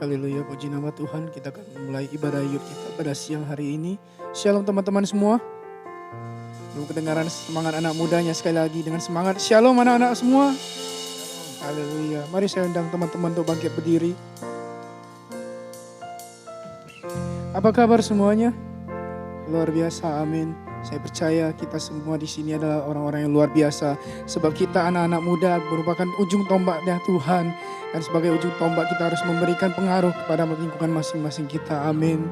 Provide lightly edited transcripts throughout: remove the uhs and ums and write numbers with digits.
Haleluya, puji nama Tuhan. Kita akan memulai ibadah yud kita pada siang hari ini. Shalom teman-teman semua. Belum kedengaran semangat anak mudanya sekali lagi dengan semangat. Shalom anak-anak semua. Haleluya. Mari saya undang teman-teman untuk bangkit berdiri. Apa kabar semuanya? Luar biasa, amin. Saya percaya kita semua di sini adalah orang-orang yang luar biasa. Sebab kita anak-anak muda merupakan ujung tombaknya Tuhan. Dan sebagai ujung tombak kita harus memberikan pengaruh kepada lingkungan masing-masing kita. Amin.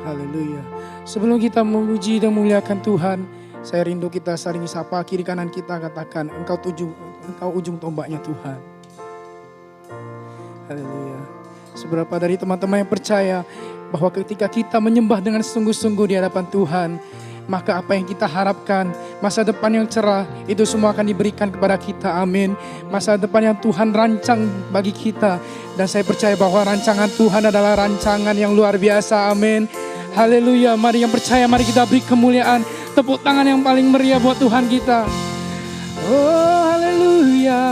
Haleluya. Sebelum kita memuji dan memuliakan Tuhan, saya rindu kita saling sapa kiri kanan kita, katakan engkau ujung tombaknya Tuhan. Haleluya. Seberapa dari teman-teman yang percaya bahwa ketika kita menyembah dengan sungguh-sungguh di hadapan Tuhan, maka apa yang kita harapkan, masa depan yang cerah, itu semua akan diberikan kepada kita. Amin. Masa depan yang Tuhan rancang bagi kita. Dan saya percaya bahwa rancangan Tuhan adalah rancangan yang luar biasa. Amin. Haleluya. Mari yang percaya, mari kita beri kemuliaan. Tepuk tangan yang paling meriah buat Tuhan kita. Oh haleluya.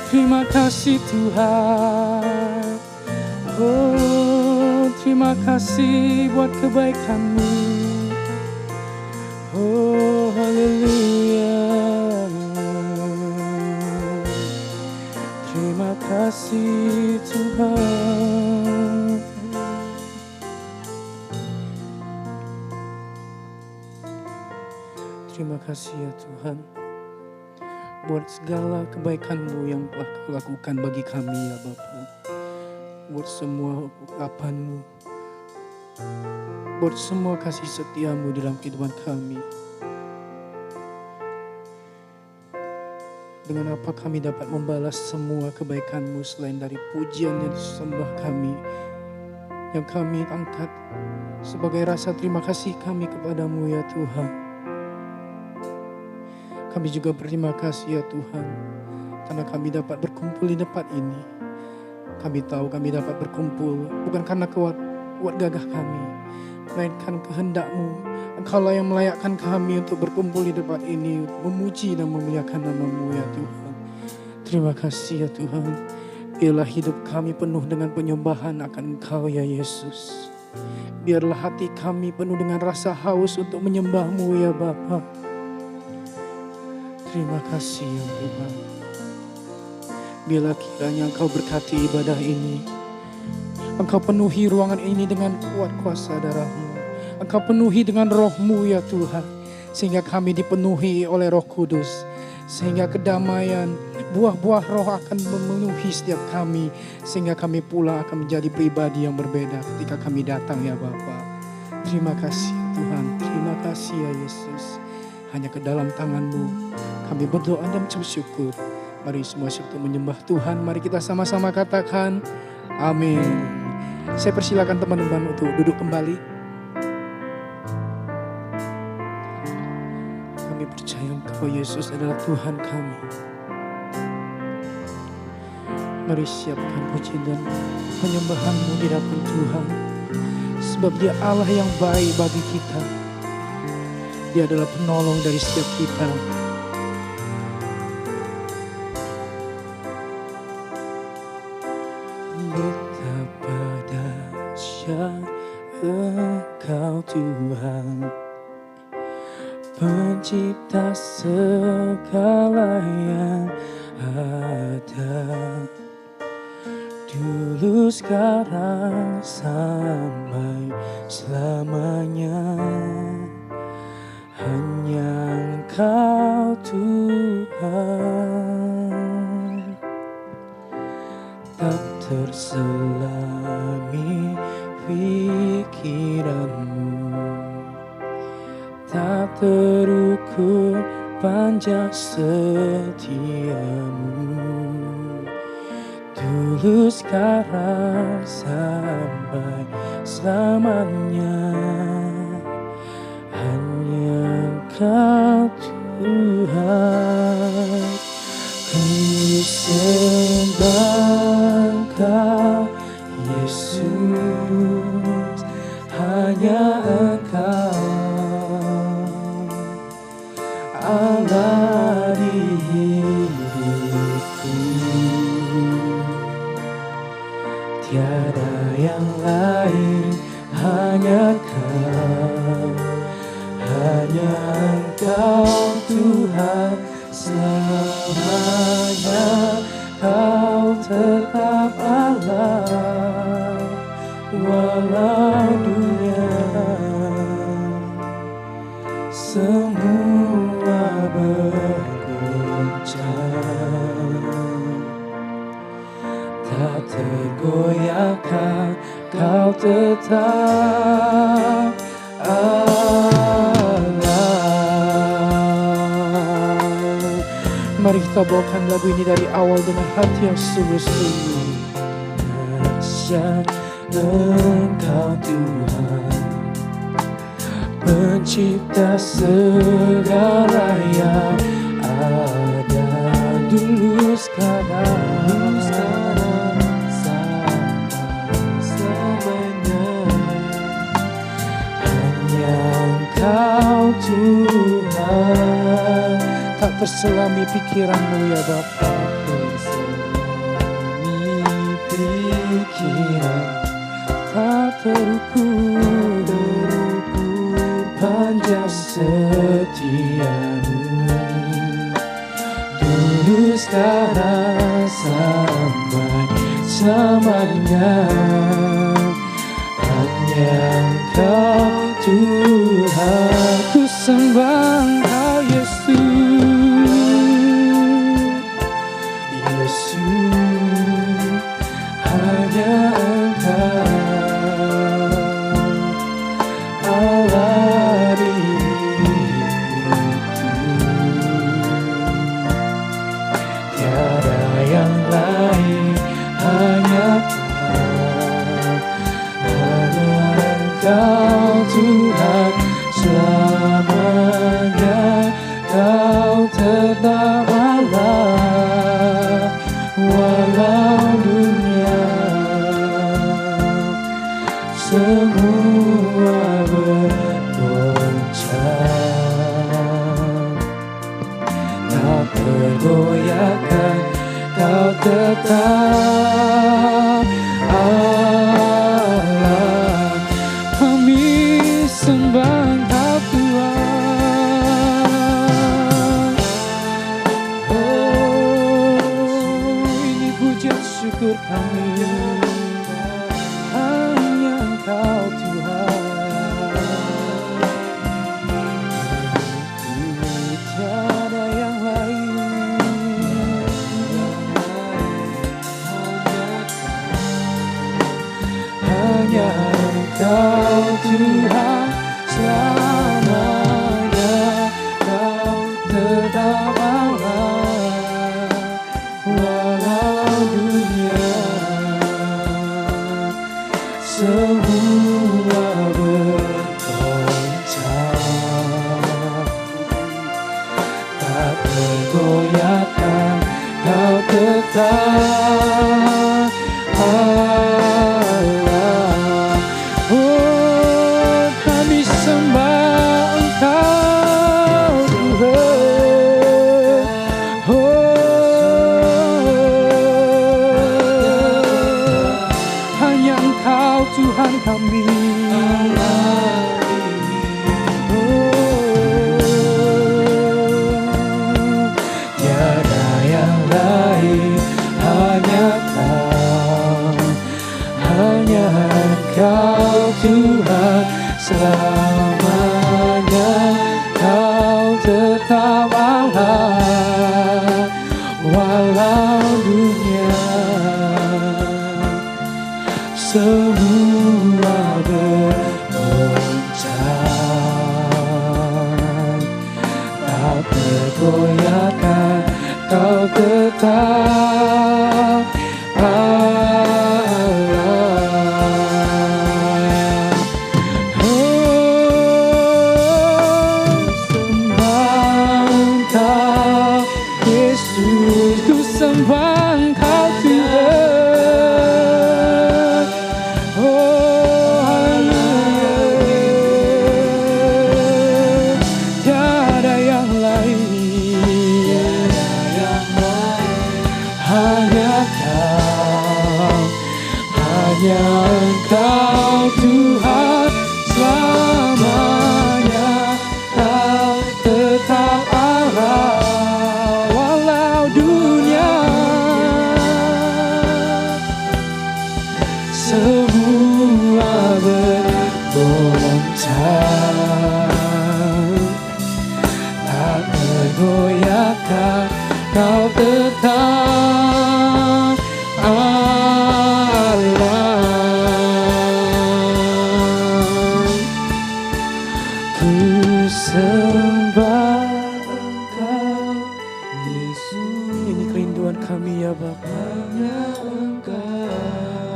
Terima kasih Tuhan. Oh terima kasih buat kebaikan-Mu. Oh haleluya. Terima kasih Tuhan. Terima kasih ya Tuhan, buat segala kebaikan-Mu yang telah Kau lakukan bagi kami ya Bapa. Buat semua ungkapan-Mu, buat semua kasih setia-Mu dalam kehidupan kami. Dengan apa kami dapat membalas semua kebaikan-Mu selain dari pujian dan sembah kami yang kami angkat sebagai rasa terima kasih kami kepadamu ya Tuhan. Kami juga berterima kasih ya Tuhan, karena kami dapat berkumpul di tempat ini. Kami tahu kami dapat berkumpul bukan karena kuat gagah kami, melainkan kehendak-Mu. Engkaulah yang melayakkan kami untuk berkumpul di tempat ini, memuji dan memuliakan nama-Mu ya Tuhan. Terima kasih ya Tuhan. Biarlah hidup kami penuh dengan penyembahan akan Engkau ya Yesus. Biarlah hati kami penuh dengan rasa haus untuk menyembah-Mu ya Bapa. Terima kasih ya Tuhan. Biarlah kiranya Engkau berkati ibadah ini. Engkau penuhi ruangan ini dengan kuat kuasa darah-Mu. Engkau penuhi dengan roh-Mu ya Tuhan. Sehingga kami dipenuhi oleh Roh Kudus. Sehingga kedamaian, buah-buah roh akan memenuhi setiap kami. Sehingga kami pula akan menjadi pribadi yang berbeda ketika kami datang ya Bapa. Terima kasih Tuhan. Terima kasih ya Yesus. Hanya ke dalam tangan-Mu kami berdoa dan mengucap syukur. Mari semua syukur menyembah Tuhan. Mari kita sama-sama katakan amin. Saya persilakan teman-teman untuk duduk kembali. Kami percaya Engkau Yesus adalah Tuhan kami. Mari siapkan puji dan penyembahan-Mu di hadapan Tuhan. Sebab Dia Allah yang baik bagi kita. Dia adalah penolong dari setiap kita. Betapa dahsyat Engkau Tuhan, pencipta segala yang ada, dulu sekarang sampai selamanya. Hanya Engkau Tuhan, tak terselami pikiran-Mu, tak terukur panjang setia-Mu, dulu sekarang sampai selamanya. Engkau Tuhan, ku sembah Engkau Yesus, hanya Engkau Allah di hidupku. Tiada yang lain, hanya Kau, hanya Engkau Tuhan selamanya. Kau tetap Allah, walau dunia semua bergoncang. Tak tergoyahkan, Kau tetap Allah. Mari kita bawakan lagu ini dari awal dengan hati yang sungguh-sungguh. Engkau Tuhan, pencipta segala yang ada dulu sekarang sampai-selamanya. Hanya Engkau Tuhan, tak terselami pikiranmu ya Bapa. Terselami pikiran, tak terukur panjang setiamu, dulu sekarang sampai selamanya. Hanya Engkau Tuhan, ku sembah Engkau Yesus, Yesus, hanya Engkau Allah di hidupku. Tiada yang lain, hanya Engkau Tuhan selamanya. Kau tetap Allah, walau dunia semua bergoncang. Tak tergoyahkan, Kau tetap Allah. Kami sembah Engkau Tuhan. Oh, ini pujian syukur kami. Hanya Engkau Tuhan, tiada yang lain. Hanya Engkau Tuhan selamanya. Kau tetap Allah, walau dunia semua bergoncang. Tak tergoyahkan, Kau tetap Allah. Oh, kami sembah Engkau Tuhan. Oh, hanya Engkau Tuhan kami. Tiada yang lain, hanya Kau, hanya Engkau Tuhan selamanya. Kau tetap Allah, walau dunia semua bergoncang. Tak tergoyahkan, Kau tetap Allah. Oh, sembah Engkau Yesus, ku sembah Engkau Tuhan. Oh, haleluya. Tiada yang lain, hanya Kau, hanya hanya Engkau Tuhan selamanya. Kau tetap Allah walau dunia semua bergoncang, tak tergoyahkan. Kau tetap Allah. Ku sembah Engkau Yesus. Ini kerinduan kami ya Bapa.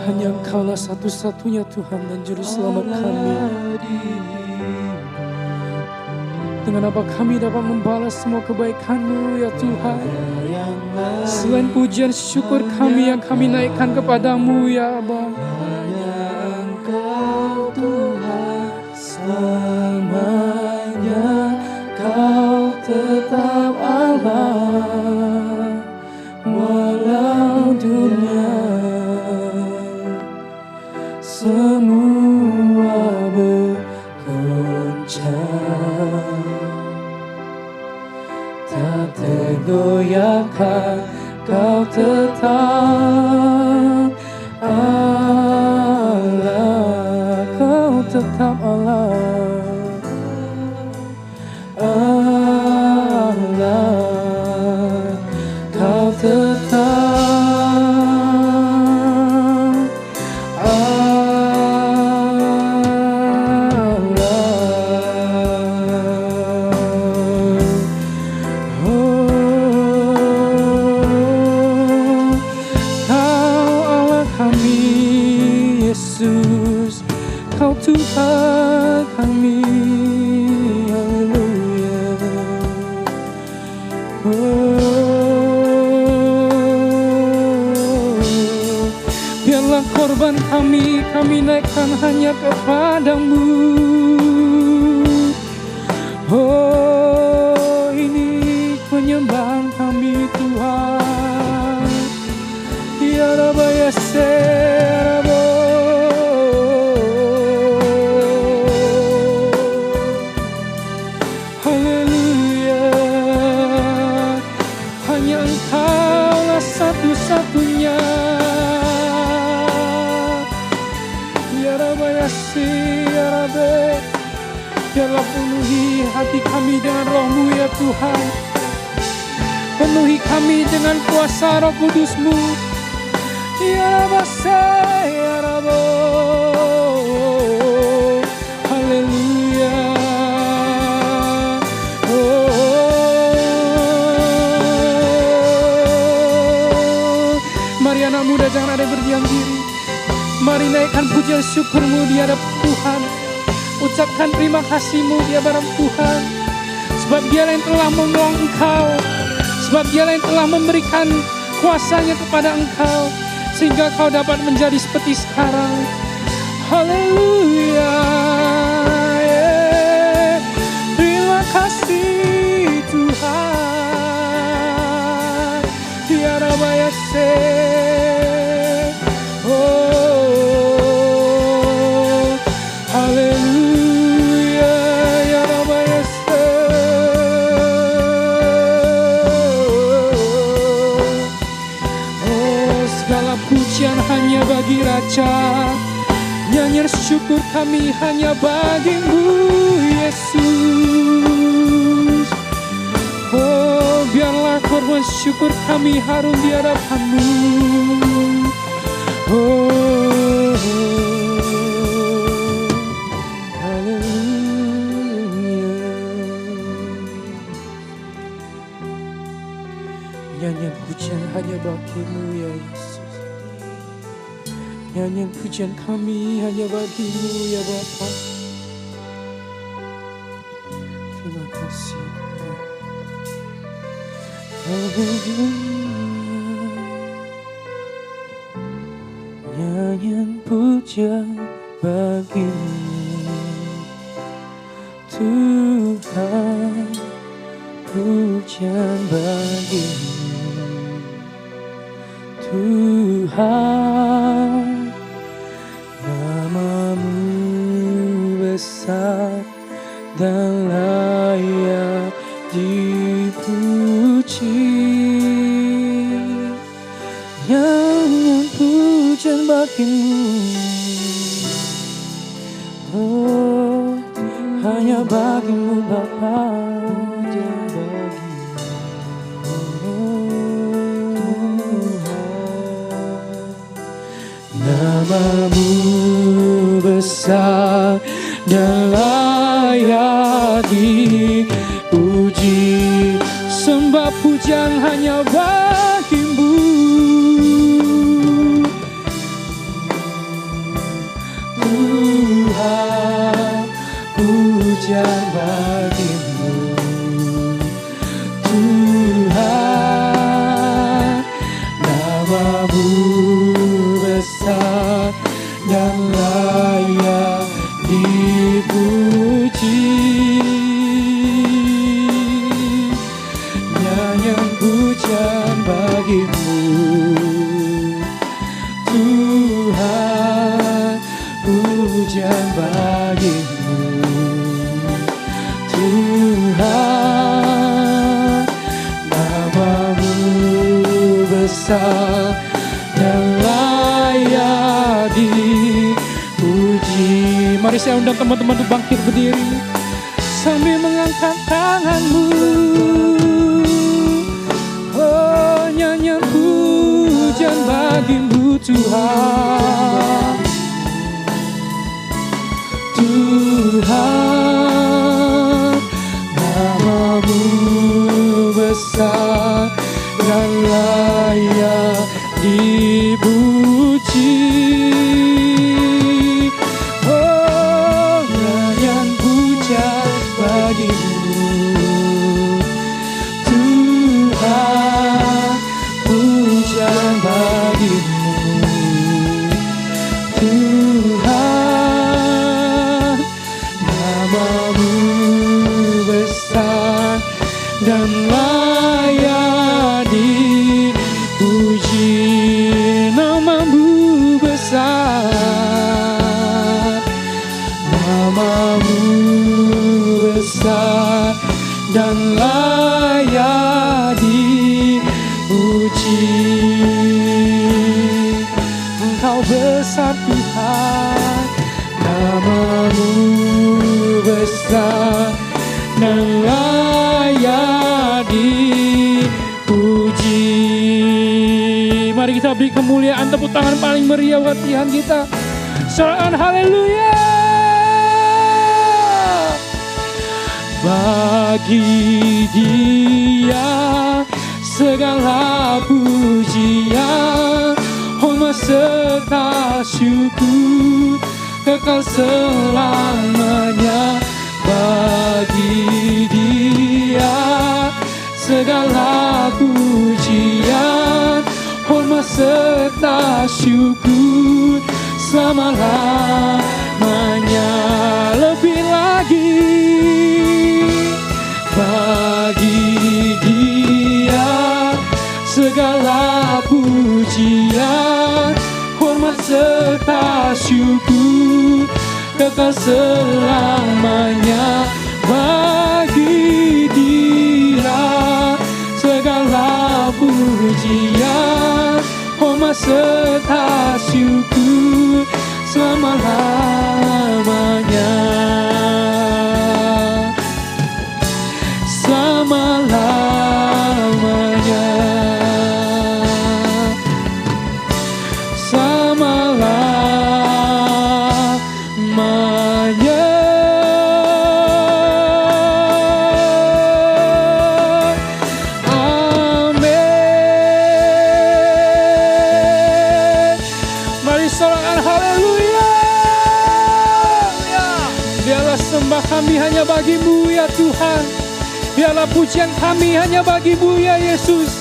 Hanya Engkaulah satu-satunya Tuhan dan Juru Selamat kami. Dengan apa kami dapat membalas semua kebaikan-Mu ya Tuhan. Selain pujian syukur kami yang kami naikkan kepadamu ya Abba. Engkau Tuhan selamanya. Kau tetap Allah walau dunia semua bergoncang, tak tergoyahkan. Kau tetap Allah. Kau tetap Allah. Allah. Kau tetap Tuhan kami, haleluya. Biarlah korban kami naikkan hanya kepadamu. Oh, ini penyembahan kami Tuhan. Ya Rabbi ya Serabo. Satu-satunya ya Rabbi ya Rabbi. Biarlah penuhi hati kami dengan roh-Mu ya Tuhan. Penuhi kami dengan kuasa Roh Kudus-Mu ya Rabbi ya Rabbi. Haleluya. Mari anak muda jangan ada berdiam diri. Mari naikkan pujian syukur-Mu di hadapan Tuhan. Ucapkan terima kasih-Mu di hadapan Tuhan. Sebab Dialah yang telah menolong engkau. Sebab Dialah yang telah memberikan kuasa-Nya kepada engkau. Sehingga kau dapat menjadi seperti sekarang. Haleluya. Terima kasih Tuhan. Ya Rabbi ya haleluya ya Rabbi ya segala pujian hanya bagi Raja. Nyanyian syukur kami hanya bagi-Mu Yesus. Oh, biarlah korban syukur kami harum di hadapan-Mu. Oh, haleluya. Nyanyian pujian hanya bagi-Mu ya Yesus. Nyanyian pujian kami hanya bagi-Mu ya Bapa. Terima kasih. Nyanyian pujian bagi-Mu Tuhan, pujian bagi-Mu Tuhan, Nyanyian pujian bagimu, oh hanya bagimu Bapa. Namamu besar dan layak dipuji, sembah pujian hanya bagimu. Tuhan, pujian bagimu. Tuhan, namamu besar dan layak dipuji. Nyanyian pujian bagimu, Tuhan, pujian bagimu. Tuhan, namamu besar dan layak dipuji. Mari saya undang teman-teman untuk bangkit berdiri sambil mengangkat tanganmu. Oh, nyanyian pujian bagimu Tuhan. Tuhan, namamu besar dan layak dipuji. Oh, nyanyian pujian bagimu. Tuhan, pujian bagimu. Tuhan, namamu besar dan layak dipuji. Namamu besar, namamu besar dan layak dipuji. Engkau besar Tuhan, namamu besar dan layak dipuji. Mari kita beri kemuliaan, tepuk tangan paling meriah buat Tuhan kita. Sorakan haleluya. Bagi Dia segala pujian, hormat serta syukur kekal selamanya. Bagi Dia segala pujian, hormat serta syukur selama-lamanya. Lebih lagi, bagi Dia segala pujian, hormat serta syukur kekal selamanya. Bagi Dia segala pujian, hormat serta syukur selama-lamanya. Selama-lamanya. Selama-lamanya. Amin. Mari sorakan haleluya. Biarlah sembah kami hanya bagimu ya Tuhan. Biarlah pujian kami hanya bagimu ya Yesus.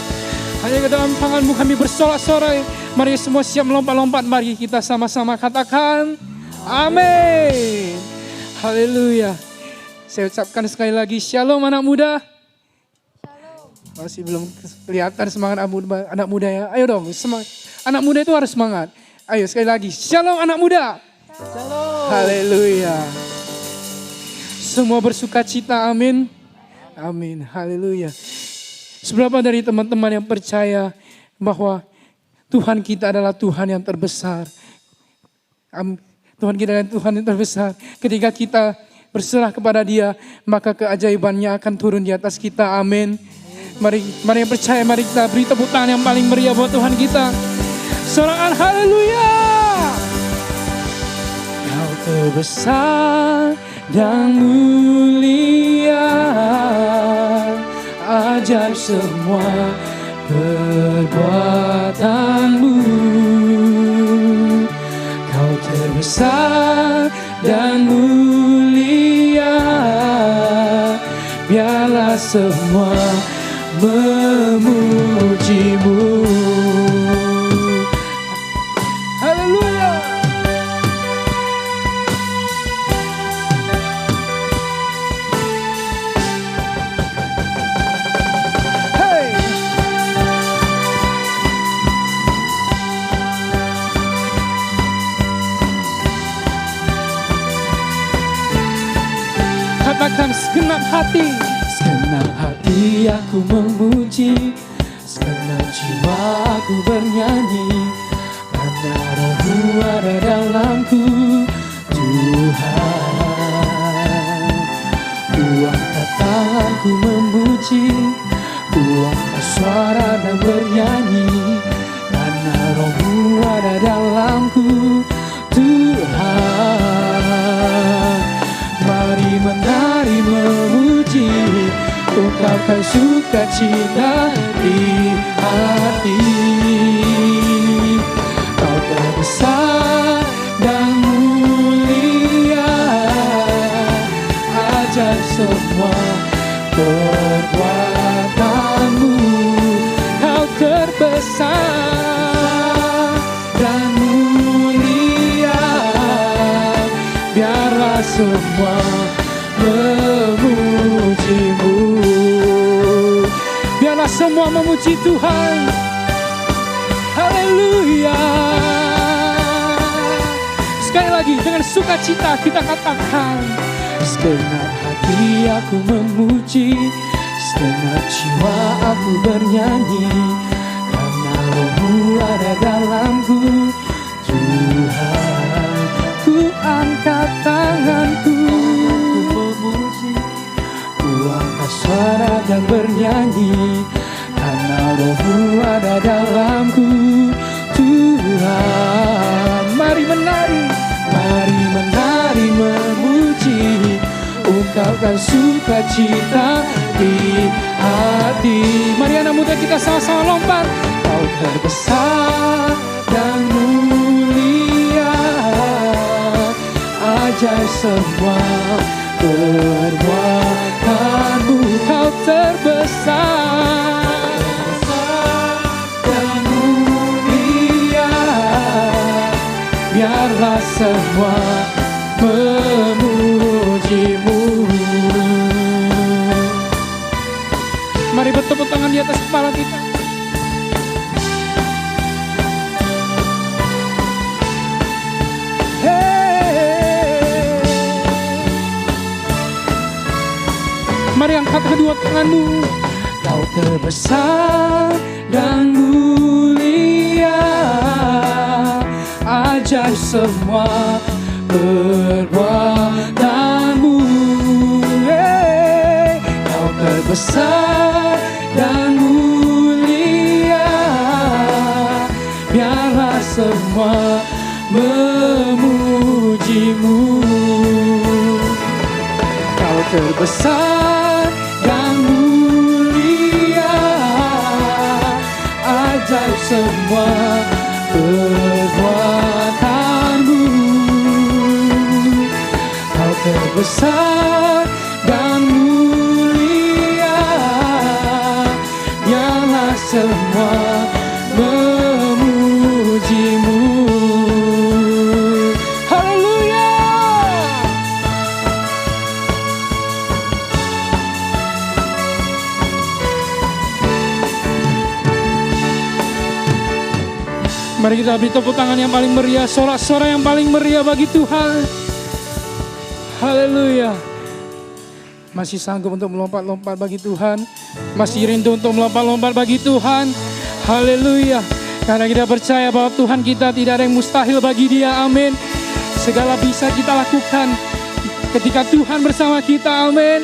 Hanya ke dalam tanganmu kami bersorak-sorai. Mari semua siap melompat-lompat. Mari kita sama-sama katakan amin. Haleluya. Saya ucapkan sekali lagi shalom anak muda. Shalom. Masih belum kelihatan semangat anak muda ya. Ayo dong, semangat. Anak muda itu harus semangat. Ayo sekali lagi shalom anak muda. Shalom. Haleluya. Semua bersuka cita, amin. Amin, haleluya. Seberapa dari teman-teman yang percaya bahwa Tuhan kita adalah Tuhan yang terbesar. Tuhan kita adalah Tuhan yang terbesar. Ketika kita berserah kepada Dia, maka keajaibannya akan turun di atas kita. Amin. Mari yang percaya, mari kita beri tepuk tangan yang paling meriah buat Tuhan kita. Sorangan haleluya. Kau terbesar dan mulia, ajaib semua perbuatanmu. Kau terbesar dan mulia, biarlah semua memujimu. Haleluya. Hey. Katakan segenap hati. Segenap hati aku memuji, segenap jiwa aku bernyanyi, karena Roh-Mu ada dalamku, Tuhan. Ku angkat tanganku memuji, ku angkat suara dan bernyanyi, karena Roh-Mu ada dalamku, Tuhan. Mari menari memuji, ungkapkan sukacita di hati. Kau terbesar dan mulia, ajaib semua perbuatanmu. Kau terbesar dan mulia, biarlah semua memujimu. Biarlah semua memuji Tuhan. Haleluya. Sekali lagi dengan sukacita kita katakan, segenap hati aku memuji, segenap jiwa aku bernyanyi, karena Roh-Mu ada dalamku, Tuhan. Ku angkat tanganku memuji, ku angkat suara dan bernyanyi, karena Roh-Mu ada dalamku, Tuhan. Mari menari, mari menari memuji, ungkapkan sukacita di hati. Mari anak muda kita sama-sama lompat. Kau terbesar dan mulia, ajaib semua perbuatanmu. Kau terbesar dan mulia, biarlah semua memujimu. Mari bertepuk tangan di atas kepala kita. Mari angkat kedua tanganmu. Kau terbesar dan mulia, ajaib semua perbuatanmu. Kau terbesar dan mulia, biarlah semua memujimu. Kau terbesar dan mulia, ajaib semua perbuatanmu. Kau terbesar dan mulia, biarlah semua memujimu. Haleluya. Mari kita beri tepuk tangan yang paling meriah, sorak-sorai yang paling meriah bagi Tuhan. Haleluya. Masih sanggup untuk melompat-lompat bagi Tuhan. Masih rindu untuk melompat-lompat bagi Tuhan. Haleluya. Karena kita percaya bahwa Tuhan kita tidak ada yang mustahil bagi Dia. Amin. Segala bisa kita lakukan ketika Tuhan bersama kita. Amin.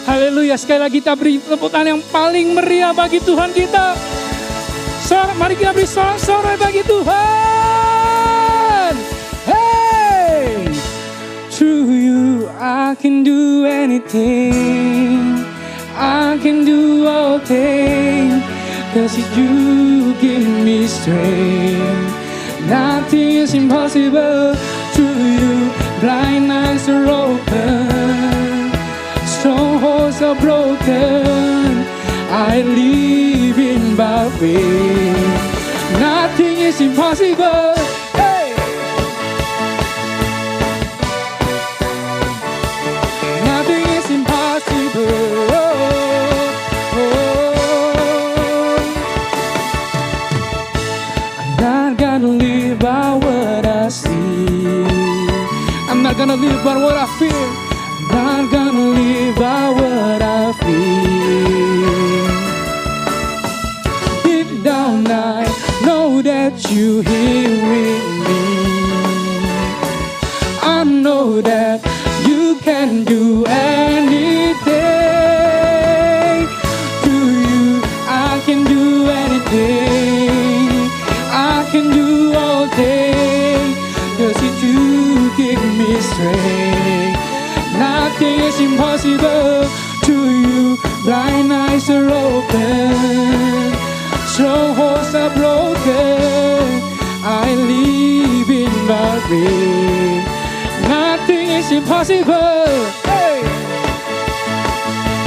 Haleluya. Sekali lagi kita beri tepuk tangan yang paling meriah bagi Tuhan kita. Mari kita beri sorak-sorai bagi Tuhan. Hey, through you I can do anything. I can do all things. 'Cause you give me strength. Nothing is impossible. Through you blind eyes are open. Strongholds are broken. I live in by faith. Nothing is impossible. Hey! Nothing is impossible. I'm not gonna live by what I see. I'm not gonna live by what I feel. I'm not gonna live by what I feel. Deep down I know that you here with me. I know that you can do anything. To you I can do anything. I can do all things. 'Cause you give me strength. Nothing is impossible. To you blind eyes are open. Strongholds are broken. I live in by faith. Nothing is impossible. Hey!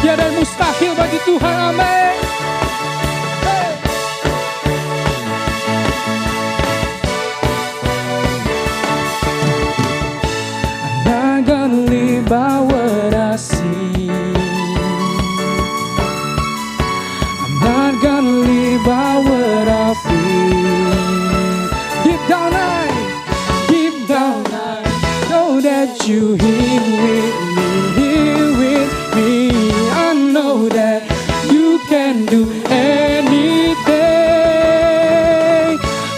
Tiada yang mustahil bagi Tuhan. Amin. Hey! I'm not gonna live by what I see. I'm not gonna live by what I feel. Deep down I know that you here with me. I know that you can do anything.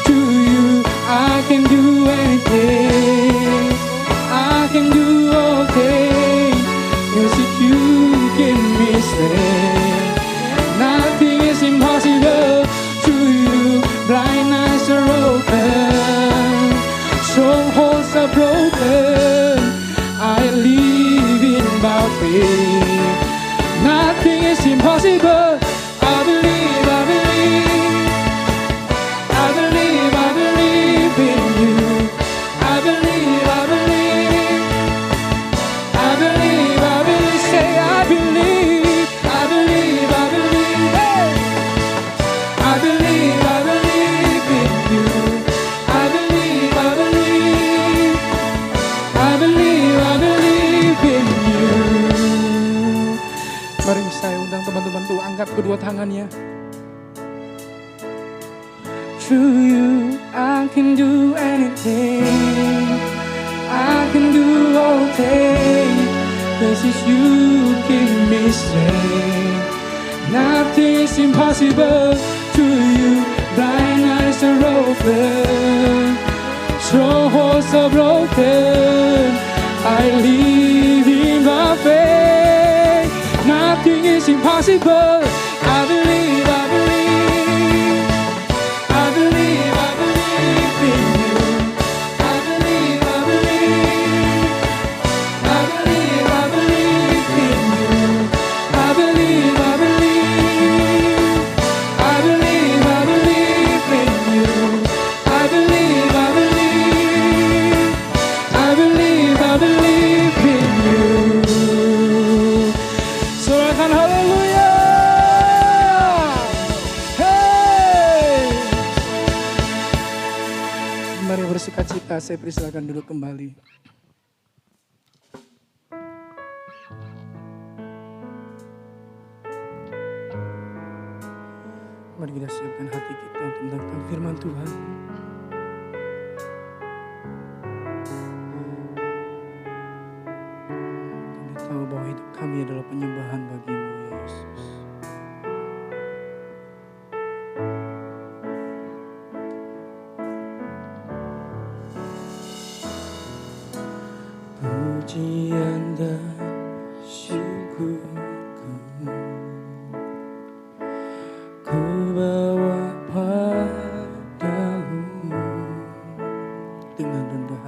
To you I can do anything. I can do all things. 'Cause if you give me strength. Nothing is impossible. To you blind eyes are open. Strongholds are broken. I live in by faith. Nothing is impossible. I believe, I believe. I believe, I believe in you. I believe, I believe. I believe, I believe. Say I believe. I believe, I believe. Hey! I believe in you. I believe, I believe. I believe in you. Mari saya undang teman-teman tuh angkat kedua tangannya. Through you I can do anything. I can do all things. 'Cause it's you give me strength. Nothing is impossible. To you blind eyes are open. Strongholds are broken. I live in by faith. Nothing is impossible. I believe, I believe. I believe, I believe in you. I believe, I believe. I believe, I believe in you. I believe, I believe. I believe, I believe in you. I believe, I believe. I believe, I believe in you. Sorakan haleluya. Hey. Mari bersukacita, saya persilakan duduk kembali. Mari kita siapkan hati kita untuk mendengarkan firman Tuhan. Kami tahu bahwa hidup kami adalah penyembahan bagi-Mu, ya Yesus. Pujian dan syukurku ku bawa padamu dengan rendah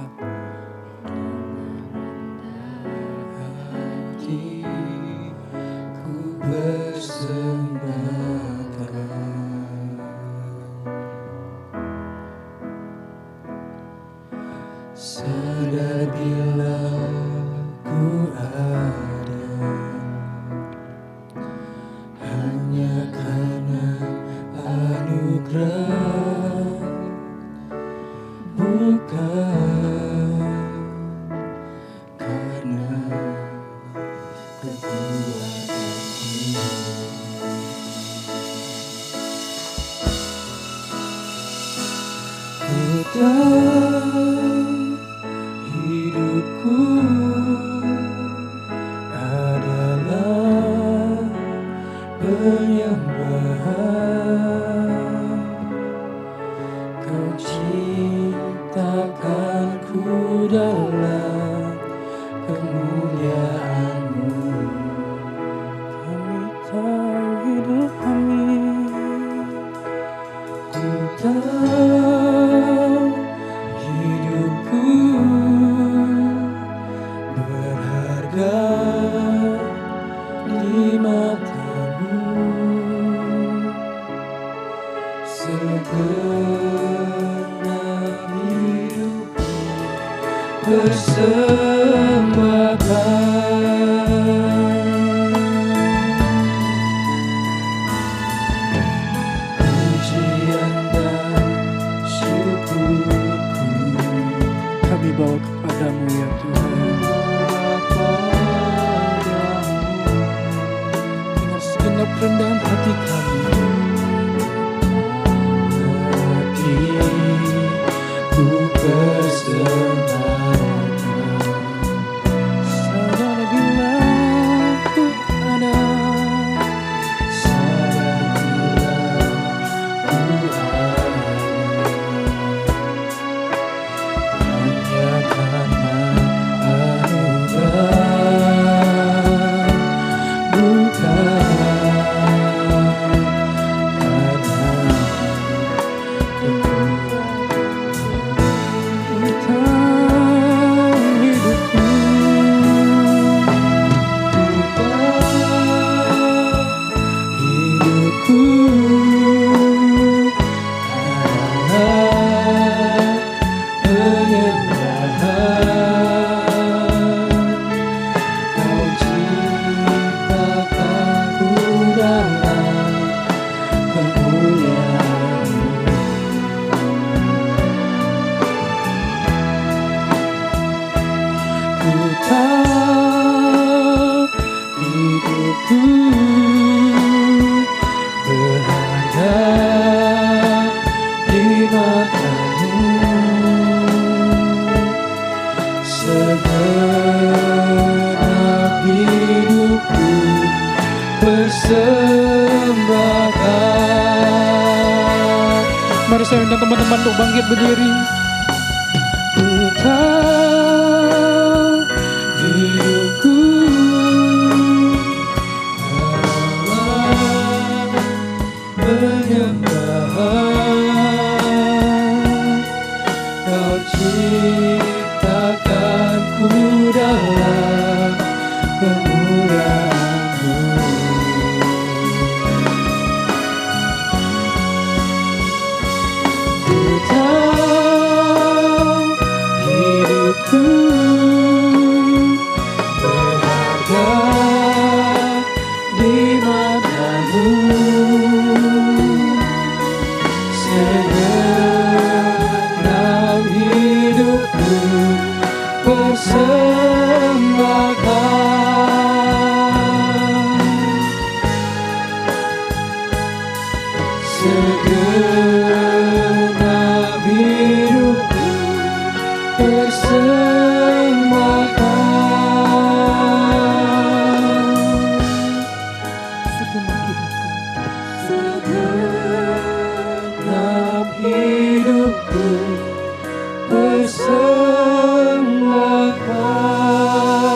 hati ku persembahkan. Sadar bila ku ada hanya karena anugerah, bukan karena kekuatanku. Ku tahu hidupku adalah penyembahan. Kau ciptakanku dalam kemuliaan-Mu. Kami tahu hidup kami, ku tahu hidupku berharga di mata-Mu. Segenap hidupku persembahkan. Pujian dan syukurku kami bawa kepadamu ya Tuhan. Dengan segenap kerendahan hati kami, hatiku persembahkan. Sadar bila ku ada, sadar bila ku ada hanya karena anugerah, bukan hidupku berharga di mata-Mu. Segenap hidupku persembahkan. Mari saya undang teman-teman untuk bangkit berdiri. Ku tahu hidupku penyembahan. Kau ciptakanku dalam kemurahan-Mu. Ku tahu hidupku berharga di mata-Mu. Segenap hidupku persembahkan. Segenap hidupku persembahkan. Segenap hidupku persembahkan.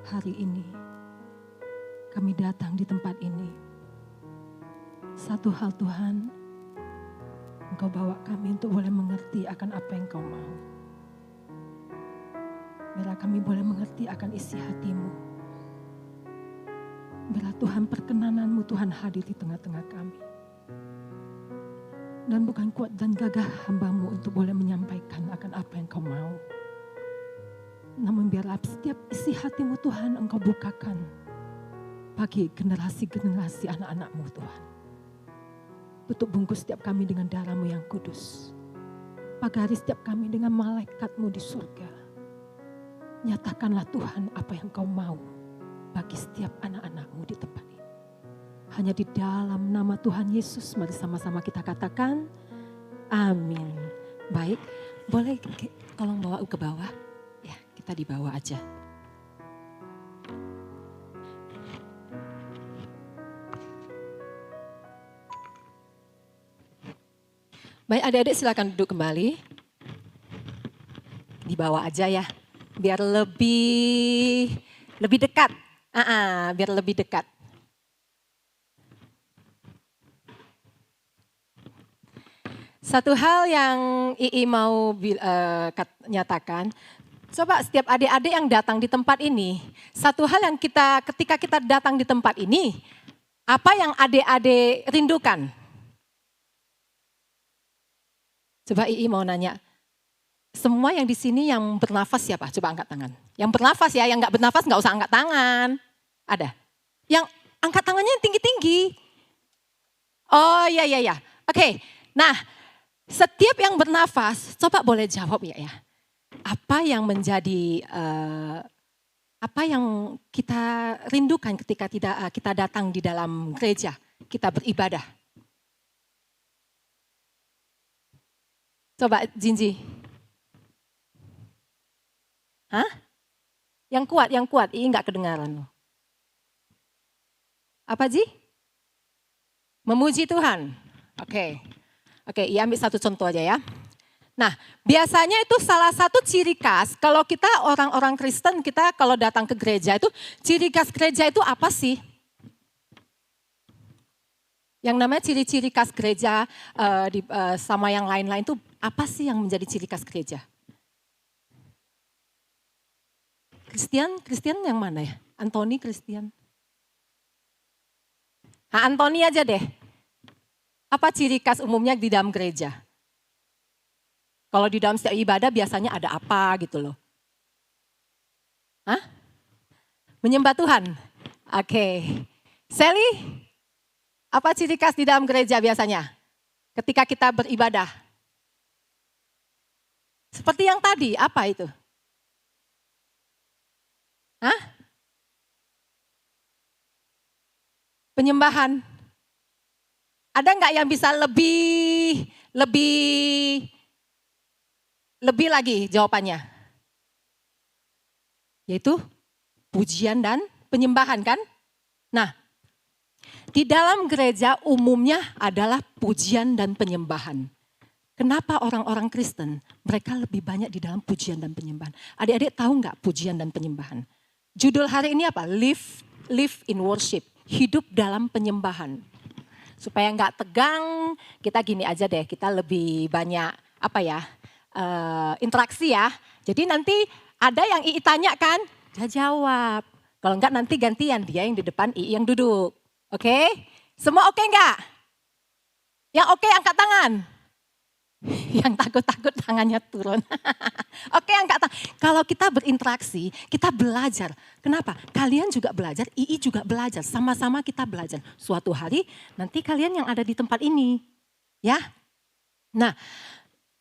Hari ini kami datang di tempat ini. Satu hal Tuhan, Engkau bawa kami untuk boleh mengerti akan apa yang Kau mau. Biarlah kami boleh mengerti akan isi hati-Mu. Biarlah Tuhan perkenanan-Mu Tuhan hadir di tengah-tengah kami. Dan bukan kuat dan gagah hamba-Mu untuk boleh menyampaikan akan apa yang Kau mau. Namun biarlah setiap isi hati-Mu Tuhan Engkau bukakan bagi generasi-generasi anak-anak-Mu Tuhan. Tutup bungkus setiap kami dengan darah-Mu yang kudus. Pagari setiap kami dengan malaikat-Mu di surga. Nyatakanlah Tuhan apa yang Kau mau bagi setiap anak-anak-Mu di tempat ini. Hanya di dalam nama Tuhan Yesus, mari sama-sama kita katakan, amin. Baik, boleh tolong bawa ke bawah. Ya, kita di bawah aja. Baik, adik-adik silakan duduk kembali. Di bawah aja ya, biar lebih dekat. Biar lebih dekat. Satu hal yang Ii mau nyatakan, coba setiap adik-adik yang datang di tempat ini, satu hal yang ketika kita datang di tempat ini, apa yang adik-adik rindukan? Coba Ii mau nanya, semua yang di sini yang bernafas siapa? Coba angkat tangan. Yang bernafas ya, yang nggak bernafas nggak usah angkat tangan. Ada? Yang angkat tangannya yang tinggi-tinggi. Oh iya. Oke, nah setiap yang bernafas, coba boleh jawab ya. Apa yang menjadi, apa yang kita rindukan ketika kita datang di dalam gereja, kita beribadah? Coba Jinji. Hah? Yang kuat, ini enggak kedengaran. Apa Ji? Memuji Tuhan. Oke, iya ambil satu contoh aja ya. Nah, biasanya itu salah satu ciri khas kalau kita orang-orang Kristen, kita kalau datang ke gereja itu, ciri khas gereja itu apa sih? Yang namanya ciri-ciri khas gereja sama yang lain-lain itu apa sih yang menjadi ciri khas gereja? Kristian yang mana ya? Antoni Kristian. Antoni aja deh. Apa ciri khas umumnya di dalam gereja? Kalau di dalam setiap ibadah biasanya ada apa gitu loh. Hah? Menyembah Tuhan. Oke. Sally, apa ciri khas di dalam gereja biasanya? Ketika kita beribadah. Seperti yang tadi, apa itu? Hah? Penyembahan. Ada nggak yang bisa lebih lagi jawabannya? Yaitu pujian dan penyembahan kan? Nah, di dalam gereja umumnya adalah pujian dan penyembahan. Kenapa orang-orang Kristen mereka lebih banyak di dalam pujian dan penyembahan? Adik-adik tahu nggak pujian dan penyembahan? Judul hari ini apa? Live in worship. Hidup dalam penyembahan. Supaya nggak tegang, kita gini aja deh, kita lebih banyak interaksi ya. Jadi nanti ada yang Ii tanyakan, dia jawab. Kalau enggak nanti gantian, dia yang di depan, Ii yang duduk. Oke? Semua oke enggak? Yang oke angkat tangan. Yang takut-takut tangannya turun. Oke angkat tangan. Kalau kita berinteraksi, kita belajar. Kenapa? Kalian juga belajar, Ii juga belajar. Sama-sama kita belajar. Suatu hari nanti kalian yang ada di tempat ini. Ya. Nah,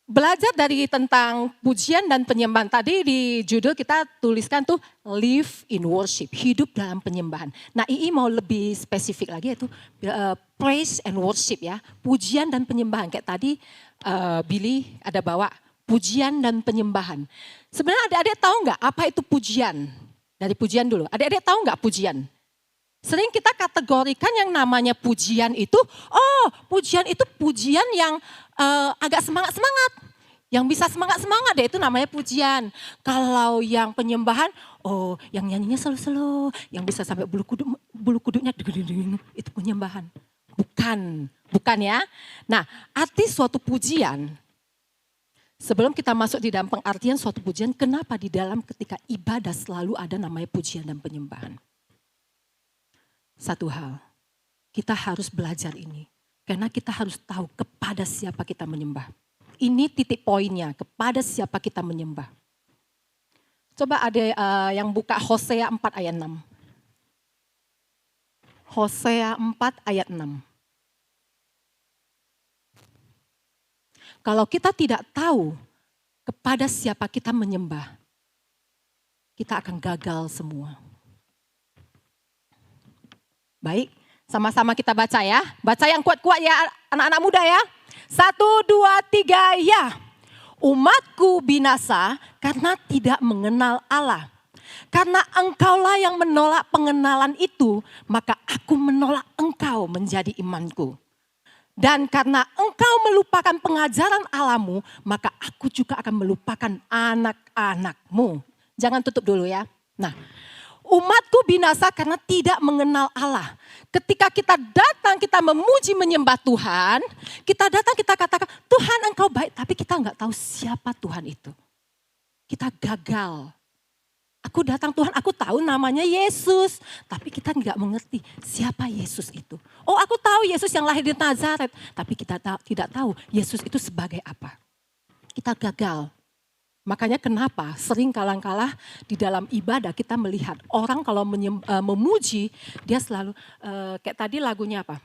belajar dari tentang pujian dan penyembahan. Tadi di judul kita tuliskan tuh live in worship, hidup dalam penyembahan. Nah, Ii mau lebih spesifik lagi yaitu praise and worship ya, pujian dan penyembahan. Kayak tadi Billy ada bawa pujian dan penyembahan. Sebenarnya adik-adik tahu nggak apa itu pujian? Dari pujian dulu, adik-adik tahu nggak pujian? Sering kita kategorikan yang namanya pujian itu, pujian itu pujian yang agak semangat-semangat. Yang bisa semangat-semangat deh itu namanya pujian. Kalau yang penyembahan, oh yang nyanyinya slow-slow, yang bisa sampai bulu kuduknya itu penyembahan. Bukan ya. Nah, arti suatu pujian, sebelum kita masuk di dalam pengertian suatu pujian, kenapa di dalam ketika ibadah selalu ada namanya pujian dan penyembahan? Satu hal, kita harus belajar ini. Karena kita harus tahu kepada siapa kita menyembah. Ini titik poinnya, kepada siapa kita menyembah. Coba ada yang buka Hosea 4 ayat 6. Hosea 4 ayat 6. Kalau kita tidak tahu kepada siapa kita menyembah, kita akan gagal semua. Baik, sama-sama kita baca ya. Baca yang kuat-kuat ya anak-anak muda ya. 1, 2, 3, ya. Umatku binasa karena tidak mengenal Allah. Karena engkaulah yang menolak pengenalan itu, maka aku menolak engkau menjadi imanku. Dan karena engkau melupakan pengajaran Allahmu, maka aku juga akan melupakan anak-anakmu. Jangan tutup dulu ya. Nah, umatku binasa karena tidak mengenal Allah. Ketika kita datang, kita memuji menyembah Tuhan. Kita datang, kita katakan, Tuhan engkau baik. Tapi kita nggak tahu siapa Tuhan itu. Kita gagal. Aku datang Tuhan, aku tahu namanya Yesus. Tapi kita nggak mengerti siapa Yesus itu. Oh aku tahu Yesus yang lahir di Nazaret. Tapi kita tidak tahu Yesus itu sebagai apa. Kita gagal. Makanya kenapa sering kalang-kalah di dalam ibadah kita melihat orang kalau memuji dia selalu kayak tadi lagunya apa?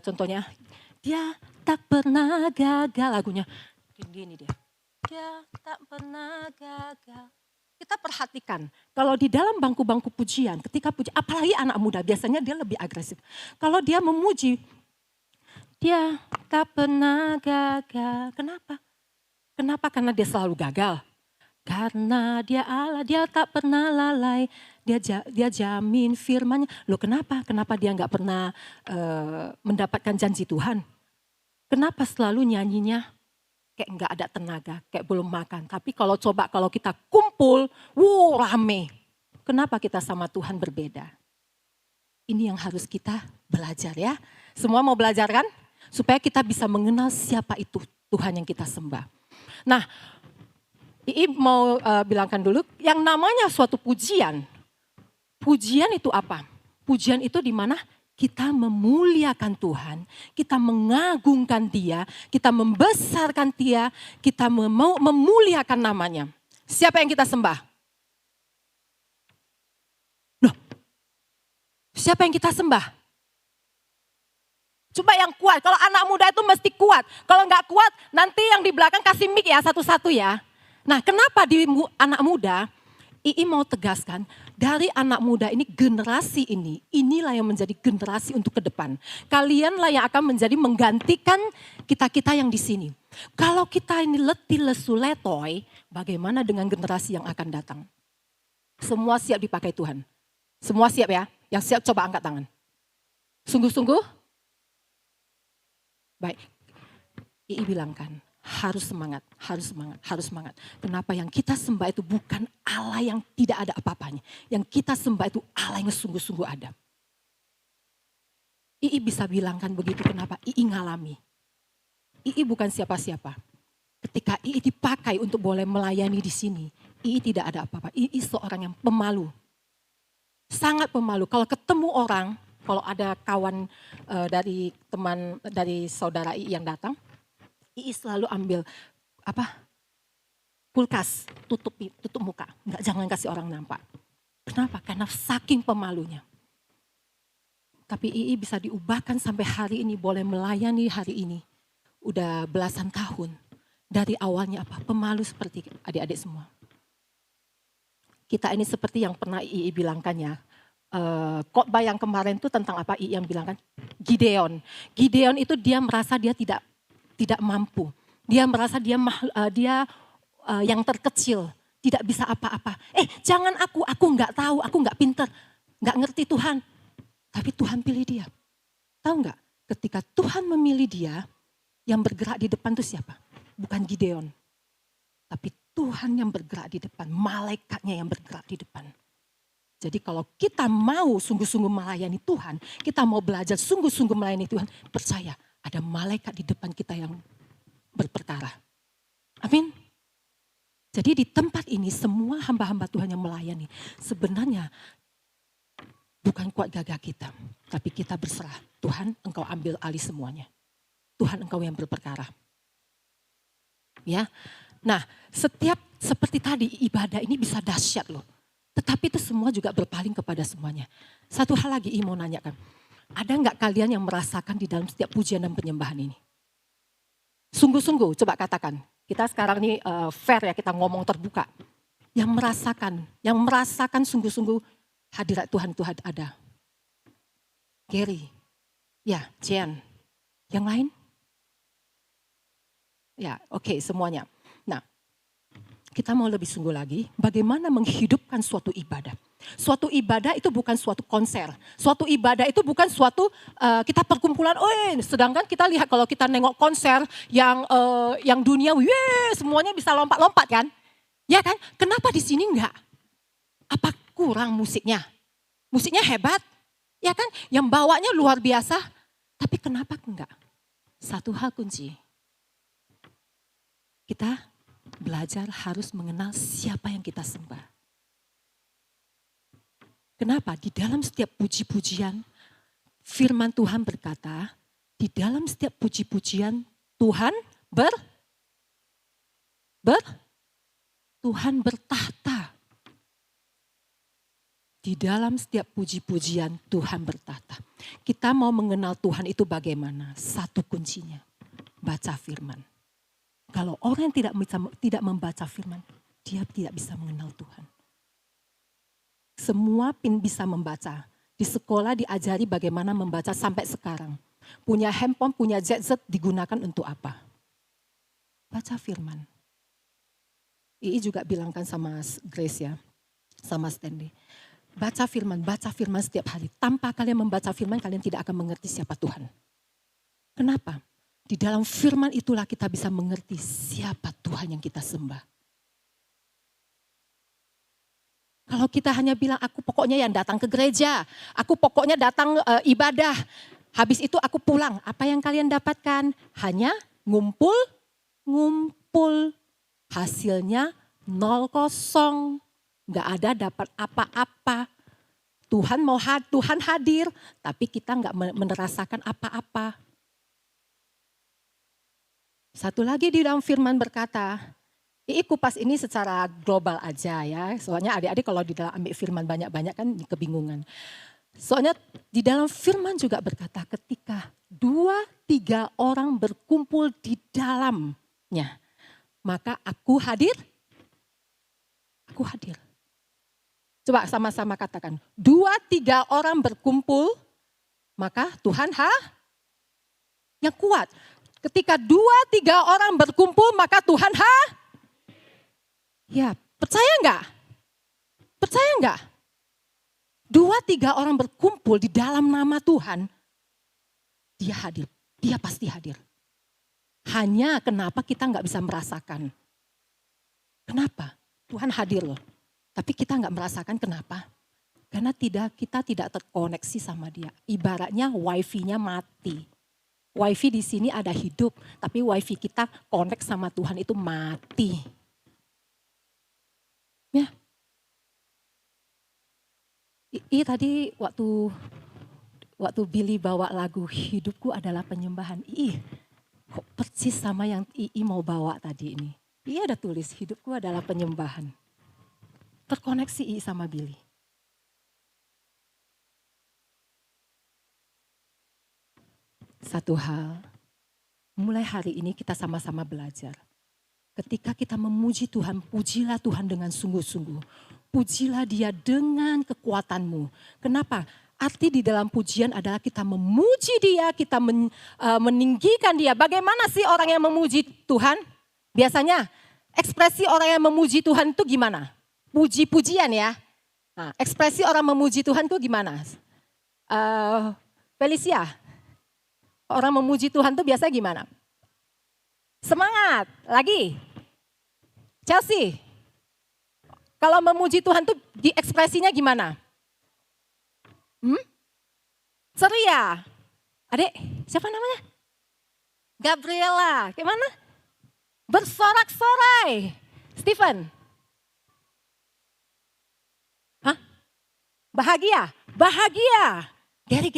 Contohnya dia tak pernah gagal lagunya. Gini dia. Dia tak pernah gagal. Kita perhatikan kalau di dalam bangku-bangku pujian ketika puji apalagi anak muda biasanya dia lebih agresif. Kalau dia memuji dia tak pernah gagal. Kenapa? Kenapa? Karena dia selalu gagal. Karena dia Allah, dia tak pernah lalai. Dia jamin firman-Nya. Loh kenapa? Kenapa dia nggak pernah mendapatkan janji Tuhan? Kenapa selalu nyanyinya kayak nggak ada tenaga, kayak belum makan. Tapi kalau kita kumpul, rame. Kenapa kita sama Tuhan berbeda? Ini yang harus kita belajar ya. Semua mau belajar kan? Supaya kita bisa mengenal siapa itu Tuhan yang kita sembah. Nah, Ii mau bilangkan dulu, yang namanya suatu pujian. Pujian itu apa? Pujian itu di mana kita memuliakan Tuhan, kita mengagungkan Dia, kita membesarkan Dia, kita memuliakan namanya. Siapa yang kita sembah? Loh, siapa yang kita sembah? Coba yang kuat, kalau anak muda itu mesti kuat. Kalau nggak kuat, nanti yang di belakang kasih mic ya satu-satu ya. Nah kenapa di anak muda, Ii mau tegaskan, dari anak muda ini generasi ini, inilah yang menjadi generasi untuk ke depan. Kalianlah yang akan menjadi menggantikan kita-kita yang di sini. Kalau kita ini letih lesu letoy, bagaimana dengan generasi yang akan datang? Semua siap dipakai Tuhan. Semua siap ya, yang siap coba angkat tangan. Sungguh-sungguh? Baik, Ii bilangkan harus semangat, harus semangat, harus semangat. Kenapa yang kita sembah itu bukan Allah yang tidak ada apa-apanya. Yang kita sembah itu Allah yang sungguh-sungguh ada. Ii bisa bilangkan begitu kenapa Ii ngalami. Ii bukan siapa-siapa. Ketika Ii dipakai untuk boleh melayani di sini, Ii tidak ada apa-apa. Ii seorang yang pemalu. Sangat pemalu. Kalau ketemu orang, kalau ada kawan dari saudara Ii yang datang, Ii selalu ambil kulkas, tutup muka, jangan kasih orang nampak. Kenapa? Karena saking pemalunya. Tapi Ii bisa diubahkan sampai hari ini boleh melayani hari ini, udah belasan tahun. Dari awalnya pemalu seperti adik-adik semua. Kita ini seperti yang pernah Ii bilangkan ya. Khotbah yang kemarin itu tentang apa yang bilangkan Gideon. Gideon itu dia merasa dia tidak mampu. Dia merasa dia yang terkecil, tidak bisa apa-apa. Jangan aku nggak tahu, aku nggak pinter, nggak ngerti Tuhan. Tapi Tuhan pilih dia. Tahu nggak? Ketika Tuhan memilih dia, yang bergerak di depan itu siapa? bukan Gideon. Tapi Tuhan yang bergerak di depan, malaikatnya yang bergerak di depan. Jadi kalau kita mau sungguh-sungguh melayani Tuhan, kita mau belajar sungguh-sungguh melayani Tuhan, percaya ada malaikat di depan kita yang berperkara. Amin. Jadi di tempat ini semua hamba-hamba Tuhan yang melayani, sebenarnya bukan kuat gagah kita, tapi kita berserah. Tuhan, Engkau ambil alih semuanya. Tuhan, Engkau yang berperkara. Ya. Nah, setiap seperti tadi ibadah ini bisa dahsyat loh. Tetapi itu semua juga berpaling kepada semuanya. Satu hal lagi mau nanyakan. Ada enggak kalian yang merasakan di dalam setiap pujian dan penyembahan ini? Sungguh-sungguh coba katakan. Kita sekarang ini fair ya, kita ngomong terbuka. Yang merasakan sungguh-sungguh hadirat Tuhan itu ada. Gary, ya, Jen. Yang lain? Ya, oke, semuanya. Nah, kita mau lebih sungguh lagi, bagaimana menghidupkan suatu ibadah. Suatu ibadah itu bukan suatu konser. Suatu ibadah itu bukan suatu kita perkumpulan. Sedangkan kita lihat kalau kita nengok konser yang dunia, semuanya bisa lompat-lompat kan? Ya kan? Kenapa di sini enggak? Apa kurang musiknya? Musiknya hebat, ya kan? Yang bawanya luar biasa. Tapi kenapa enggak? Satu hal kunci. Kita belajar harus mengenal siapa yang kita sembah. Kenapa? Di dalam setiap puji-pujian, firman Tuhan berkata, di dalam setiap puji-pujian Tuhan Tuhan bertahta. Di dalam setiap puji-pujian Tuhan bertahta. Kita mau mengenal Tuhan itu bagaimana? Satu kuncinya, baca firman. Kalau orang yang tidak membaca firman, dia tidak bisa mengenal Tuhan. Semua bisa membaca. Di sekolah diajari bagaimana membaca sampai sekarang. Punya handphone, punya gadget digunakan untuk apa? Baca firman. Ii juga bilangkan sama Grace ya, sama Stanley. Baca firman setiap hari. Tanpa kalian membaca firman, kalian tidak akan mengerti siapa Tuhan. Kenapa? Di dalam firman itulah kita bisa mengerti siapa Tuhan yang kita sembah. Kalau kita hanya bilang aku pokoknya yang datang ke gereja, aku pokoknya datang ibadah, habis itu aku pulang. Apa yang kalian dapatkan? Hanya ngumpul, hasilnya 0, nggak ada dapat apa-apa. Tuhan hadir, tapi kita nggak merasakan apa-apa. Satu lagi di dalam firman berkata, kupas ini secara global aja ya. Soalnya adik-adik kalau di dalam ambil firman banyak-banyak kan kebingungan. Soalnya di dalam firman juga berkata ketika 2-3 orang berkumpul di dalamnya. Maka aku hadir. Aku hadir. Coba sama-sama katakan. 2-3 orang berkumpul, maka Tuhan yang kuat. Ketika 2-3 orang berkumpul, maka Tuhan Ya, percaya enggak? Percaya enggak? 2-3 orang berkumpul di dalam nama Tuhan, dia hadir. Dia pasti hadir. Hanya kenapa kita enggak bisa merasakan? Kenapa? Tuhan hadir loh. Tapi kita enggak merasakan kenapa? Karena kita tidak terkoneksi sama dia. Ibaratnya wifi-nya mati. Wifi di sini ada hidup, tapi wifi kita connect sama Tuhan itu mati. Ya. Tadi waktu Billy bawa lagu Hidupku Adalah Penyembahan. Kok persis sama yang mau bawa tadi ini. Ada tulis Hidupku Adalah Penyembahan. Terkoneksi sama Billy. Satu hal, mulai hari ini kita sama-sama belajar. Ketika kita memuji Tuhan, pujilah Tuhan dengan sungguh-sungguh. Pujilah dia dengan kekuatanmu. Kenapa? Arti di dalam pujian adalah kita memuji dia, kita meninggikan dia. Bagaimana sih orang yang memuji Tuhan? Biasanya ekspresi orang yang memuji Tuhan itu gimana? Puji-pujian ya. Nah, ekspresi orang memuji Tuhan itu gimana? Felicia. Orang memuji Tuhan itu biasa gimana? Semangat. Lagi. Chelsea. Kalau memuji Tuhan tuh diekspresinya gimana? Ceria. Adik, siapa namanya? Gabriela. Gimana? Bersorak-sorai. Stephen. Hah? Bahagia. Bahagia. Gary.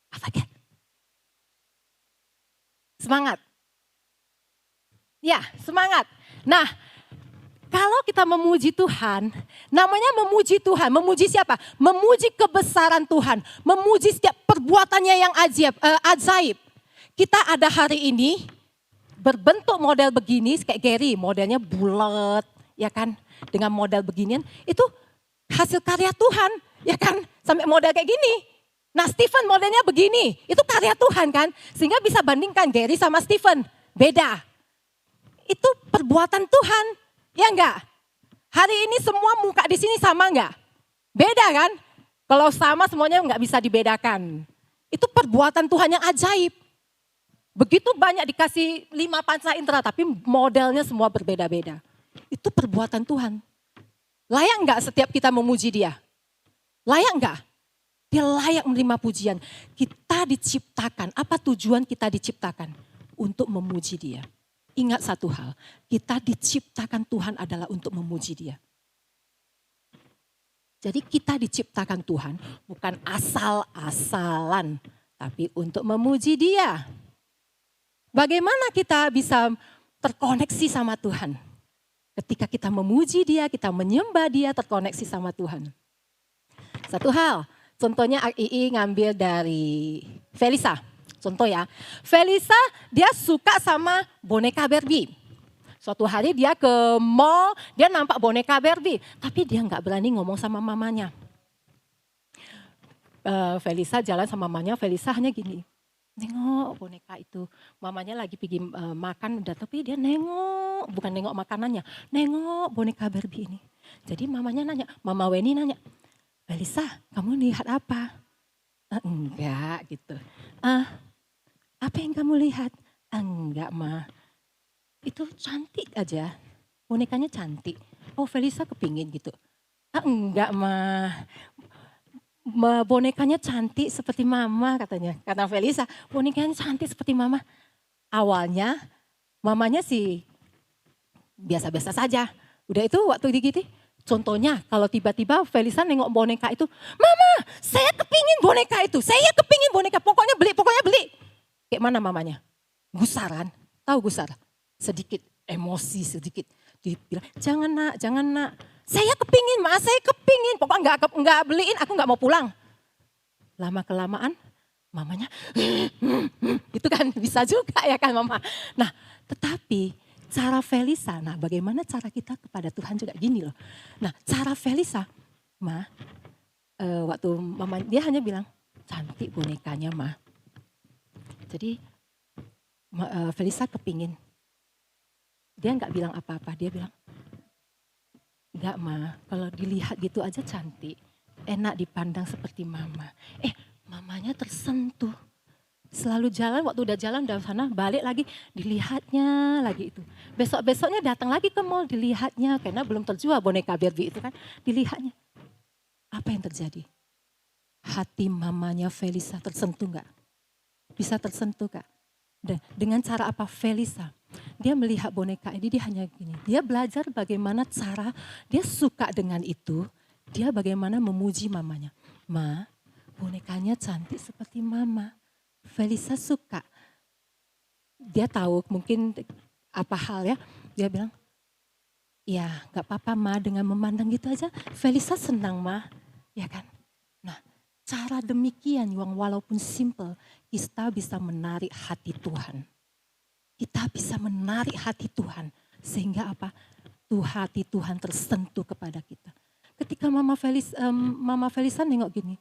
Apa Gary? Semangat. Ya, semangat. Nah, kalau kita memuji Tuhan, namanya memuji Tuhan. Memuji siapa? Memuji kebesaran Tuhan. Memuji setiap perbuatannya yang ajaib. Kita ada hari ini berbentuk model begini, kayak Gary, modelnya bulat, ya kan? Dengan model beginian, itu hasil karya Tuhan, ya kan? Sampai model kayak gini. Nah, Stephen modelnya begini, itu karya Tuhan kan? Sehingga bisa bandingkan Gary sama Stephen, beda. Itu perbuatan Tuhan. Ya enggak? Hari ini semua muka di sini sama enggak? Beda kan? Kalau sama semuanya enggak bisa dibedakan. Itu perbuatan Tuhan yang ajaib. Begitu banyak dikasih 5 panca indera tapi modelnya semua berbeda-beda. Itu perbuatan Tuhan. Layak enggak setiap kita memuji Dia? Layak enggak? Dia layak menerima pujian. Kita diciptakan, apa tujuan kita diciptakan? Untuk memuji Dia. Ingat satu hal, kita diciptakan Tuhan adalah untuk memuji Dia. Jadi kita diciptakan Tuhan bukan asal-asalan, tapi untuk memuji Dia. Bagaimana kita bisa terkoneksi sama Tuhan? Ketika kita memuji Dia, kita menyembah Dia, terkoneksi sama Tuhan. Satu hal, contohnya II ngambil dari Felisa. Contoh ya, Felisa dia suka sama boneka Barbie. Suatu hari dia ke mall, dia nampak boneka Barbie. Tapi dia nggak berani ngomong sama mamanya. Felisa jalan sama mamanya, Felisa hanya gini. Nengok boneka itu. Mamanya lagi pergi makan, udah, tapi dia nengok. Bukan nengok makanannya, nengok boneka Barbie ini. Jadi mamanya nanya, Mama Weni nanya, Felisa kamu lihat apa? Enggak gitu. Apa yang kamu lihat? Enggak Ma, itu cantik aja, bonekanya cantik. Oh Felisa kepingin gitu. Enggak Ma, bonekanya cantik seperti Mama katanya. Kata Felisa, bonekanya cantik seperti Mama. Awalnya mamanya sih biasa-biasa saja. Udah itu waktu digigit, contohnya kalau tiba-tiba Felisa nengok boneka itu, Mama saya kepingin boneka itu, saya kepingin boneka, pokoknya beli. Kayak mana mamanya? Gusaran, tahu gusar? Sedikit emosi sedikit. Dibilang, jangan nak. Saya kepingin, Ma, saya kepingin. Pokoknya enggak beliin, aku enggak mau pulang. Lama kelamaan mamanya, itu kan bisa juga ya kan Mama. Nah tetapi cara Felisa, nah bagaimana cara kita kepada Tuhan juga gini loh. Nah cara Felisa, Ma, waktu Mama, dia hanya bilang, cantik bonekanya Ma. Jadi Felisa kepingin. Dia nggak bilang apa-apa, dia bilang, enggak Ma, kalau dilihat gitu aja cantik. Enak dipandang seperti Mama. Mamanya tersentuh. Selalu jalan, waktu udah jalan dari sana, balik lagi, dilihatnya lagi itu. Besok-besoknya datang lagi ke mall, dilihatnya, karena belum terjual boneka Barbie itu kan, dilihatnya. Apa yang terjadi? Hati mamanya Felisa tersentuh enggak? Bisa tersentuh Kak. Dengan cara apa Felisa? Dia melihat boneka ini, dia hanya gini. Dia belajar bagaimana cara, dia suka dengan itu. Dia bagaimana memuji mamanya. Ma, bonekanya cantik seperti Mama. Felisa suka. Dia tahu mungkin apa hal ya. Dia bilang, ya gak apa-apa Ma, dengan memandang gitu aja. Felisa senang Ma, ya kan. Nah cara demikian yang walaupun simple, kita bisa menarik hati Tuhan. Kita bisa menarik hati Tuhan. Sehingga apa? Hati Tuhan tersentuh kepada kita. Ketika Mama Felisa nengok gini.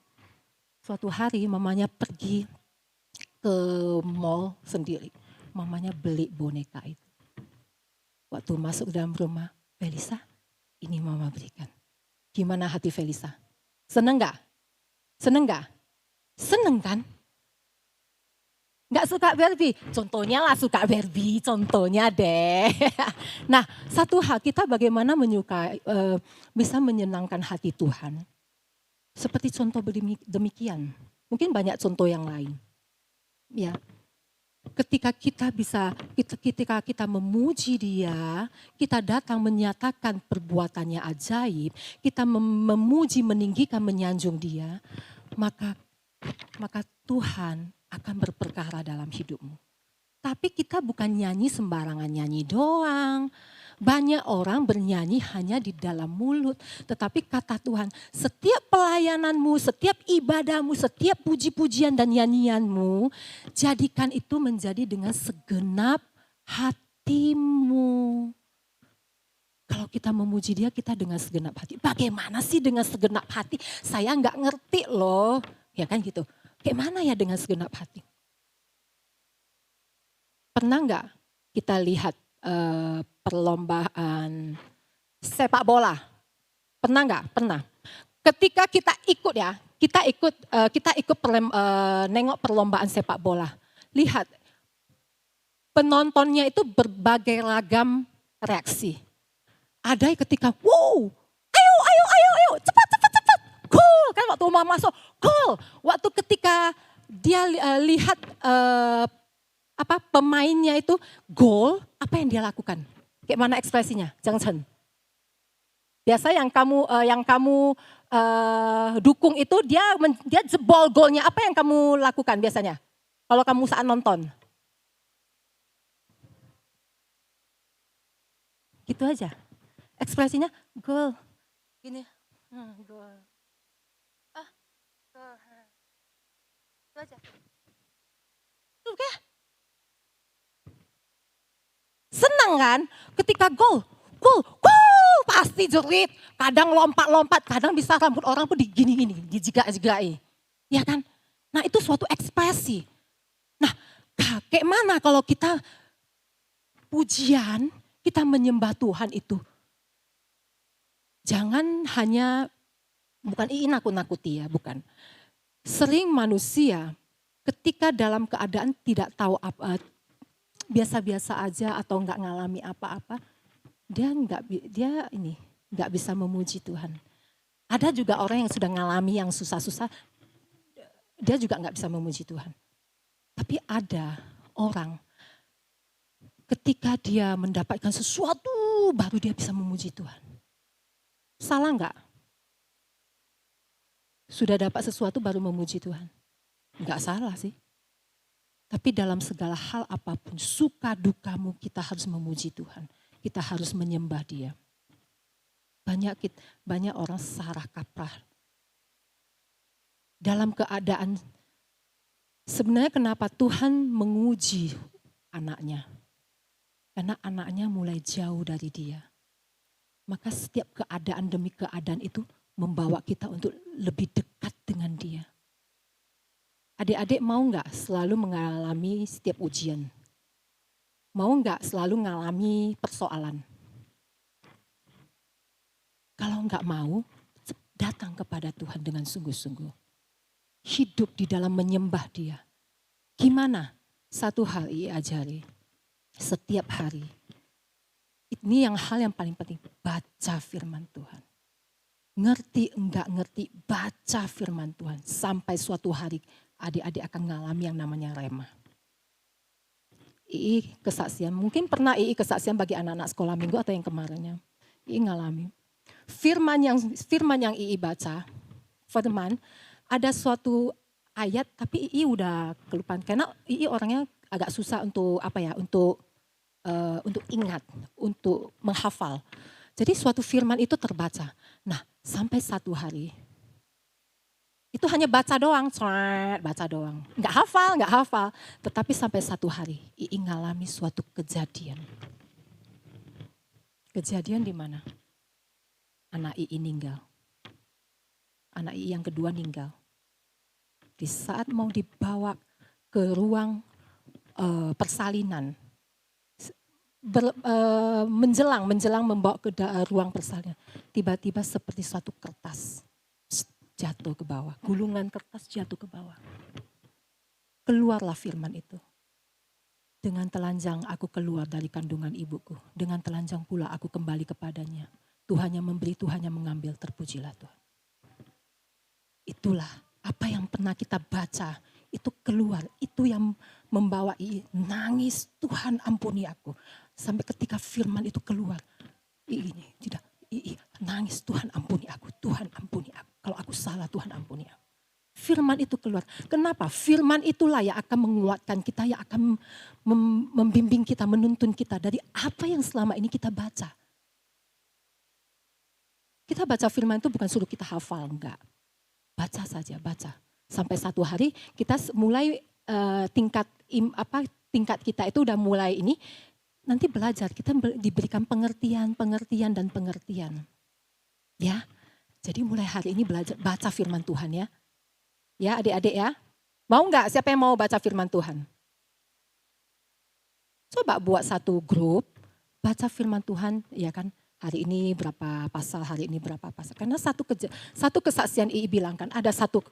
Suatu hari mamanya pergi ke mall sendiri. Mamanya beli boneka itu. Waktu masuk dalam rumah, Felisa, ini Mama berikan. Gimana hati Felisa? Seneng gak? Seneng gak? Seneng kan? Nggak suka Barbie? Contohnya lah suka Barbie, contohnya deh. Nah, satu hal kita bagaimana menyukai, bisa menyenangkan hati Tuhan. Seperti contoh demikian. Mungkin banyak contoh yang lain. Ya, ketika kita memuji Dia, kita datang menyatakan perbuatannya ajaib, kita memuji, meninggikan, menyanjung Dia, maka Tuhan akan berperkara dalam hidupmu. Tapi kita bukan nyanyi sembarangan nyanyi doang. Banyak orang bernyanyi hanya di dalam mulut. Tetapi kata Tuhan, setiap pelayananmu, setiap ibadahmu, setiap puji-pujian dan nyanyianmu, jadikan itu menjadi dengan segenap hatimu. Kalau kita memuji Dia, kita dengan segenap hati. Bagaimana sih dengan segenap hati? Saya nggak ngerti loh. Ya kan gitu. Gimana ya dengan segenap hati? Pernah nggak kita lihat perlombaan sepak bola? Pernah nggak? Pernah. Ketika kita ikut ya, kita ikut nengok perlombaan sepak bola. Lihat, penontonnya itu berbagai ragam reaksi. Ada yang ketika, wow, ayo, cepat, gol. Kan waktu mau masuk, gol. Waktu ketika dia lihat pemainnya itu gol, apa yang dia lakukan? Kayak mana ekspresinya? Jangan. Biasa yang kamu dukung itu dia jebol golnya. Apa yang kamu lakukan biasanya? Kalau kamu saat nonton? Gitu aja. Ekspresinya gol. Gini. Gol. Gol. Itu aja. Oke. Senang kan? Ketika gol, pasti jerit. Kadang lompat-lompat, kadang bisa rambut orang pun digini-gini, dijegak-jegai. Ya kan? Nah itu suatu ekspresi. Nah kayak mana kalau kita pujian, kita menyembah Tuhan itu. Jangan hanya, bukan nakut-nakuti ya, bukan. Sering manusia ketika dalam keadaan tidak tahu apa, biasa-biasa aja atau enggak ngalami apa-apa, dia enggak bisa memuji Tuhan. Ada juga orang yang sudah ngalami yang susah-susah, dia juga enggak bisa memuji Tuhan. Tapi ada orang ketika dia mendapatkan sesuatu baru dia bisa memuji Tuhan. Salah enggak? Sudah dapat sesuatu baru memuji Tuhan. Enggak salah sih. Tapi dalam segala hal apapun, suka dukamu kita harus memuji Tuhan. Kita harus menyembah Dia. Banyak orang sarah kaprah. Dalam keadaan, sebenarnya kenapa Tuhan menguji anaknya? Karena anaknya mulai jauh dari Dia. Maka setiap keadaan demi keadaan itu membawa kita untuk lebih dekat dengan Dia. Adik-adik mau nggak selalu mengalami setiap ujian? Mau nggak selalu mengalami persoalan? Kalau nggak mau, datang kepada Tuhan dengan sungguh-sungguh. Hidup di dalam menyembah Dia. Gimana? Satu hal ajari. Setiap hari. Ini hal yang paling penting. Baca firman Tuhan. Ngerti enggak ngerti, baca firman Tuhan. Sampai suatu hari adik-adik akan mengalami yang namanya rema. Kesaksian, mungkin pernah kesaksian bagi anak-anak sekolah minggu atau yang kemarinnya. Ngalami. Firman yang baca, ada suatu ayat tapi udah kelupaan. Karena orangnya agak susah untuk untuk ingat, untuk menghafal. Jadi suatu firman itu terbaca. Nah sampai satu hari, itu hanya baca doang. Nggak hafal. Tetapi sampai satu hari, ngalami suatu kejadian. Kejadian di mana? Anak meninggal. Anak yang kedua meninggal. Di saat mau dibawa ke ruang persalinan, menjelang membawa ke ruang persalinan, tiba-tiba seperti suatu kertas jatuh ke bawah, gulungan kertas jatuh ke bawah. keluarlah firman itu. Dengan telanjang aku keluar dari kandungan ibuku. Dengan telanjang pula aku kembali kepadanya. Tuhan yang memberi, Tuhan yang mengambil, terpujilah Tuhan. Itulah apa yang pernah kita baca, itu keluar. Itu yang membawa nangis, Tuhan ampuni aku. Sampai ketika firman itu keluar, ini tidak, nangis, Tuhan ampuni aku, Tuhan ampuni aku. Kalau aku salah, Tuhan ampuni aku. Firman itu keluar. Kenapa? Firman itulah yang akan menguatkan kita, yang akan membimbing kita, menuntun kita dari apa yang selama ini kita baca. Kita baca firman itu bukan suruh kita hafal, enggak. Baca saja, baca. Sampai satu hari kita mulai tingkat kita itu udah mulai ini, nanti belajar, kita diberikan pengertian. Ya, jadi mulai hari ini belajar baca firman Tuhan ya. Ya adik-adik ya, mau nggak? Siapa yang mau baca firman Tuhan? Coba buat satu grup, baca firman Tuhan, ya kan? Hari ini berapa pasal, hari ini berapa pasal. Karena satu kesaksian II bilang kan, ada satu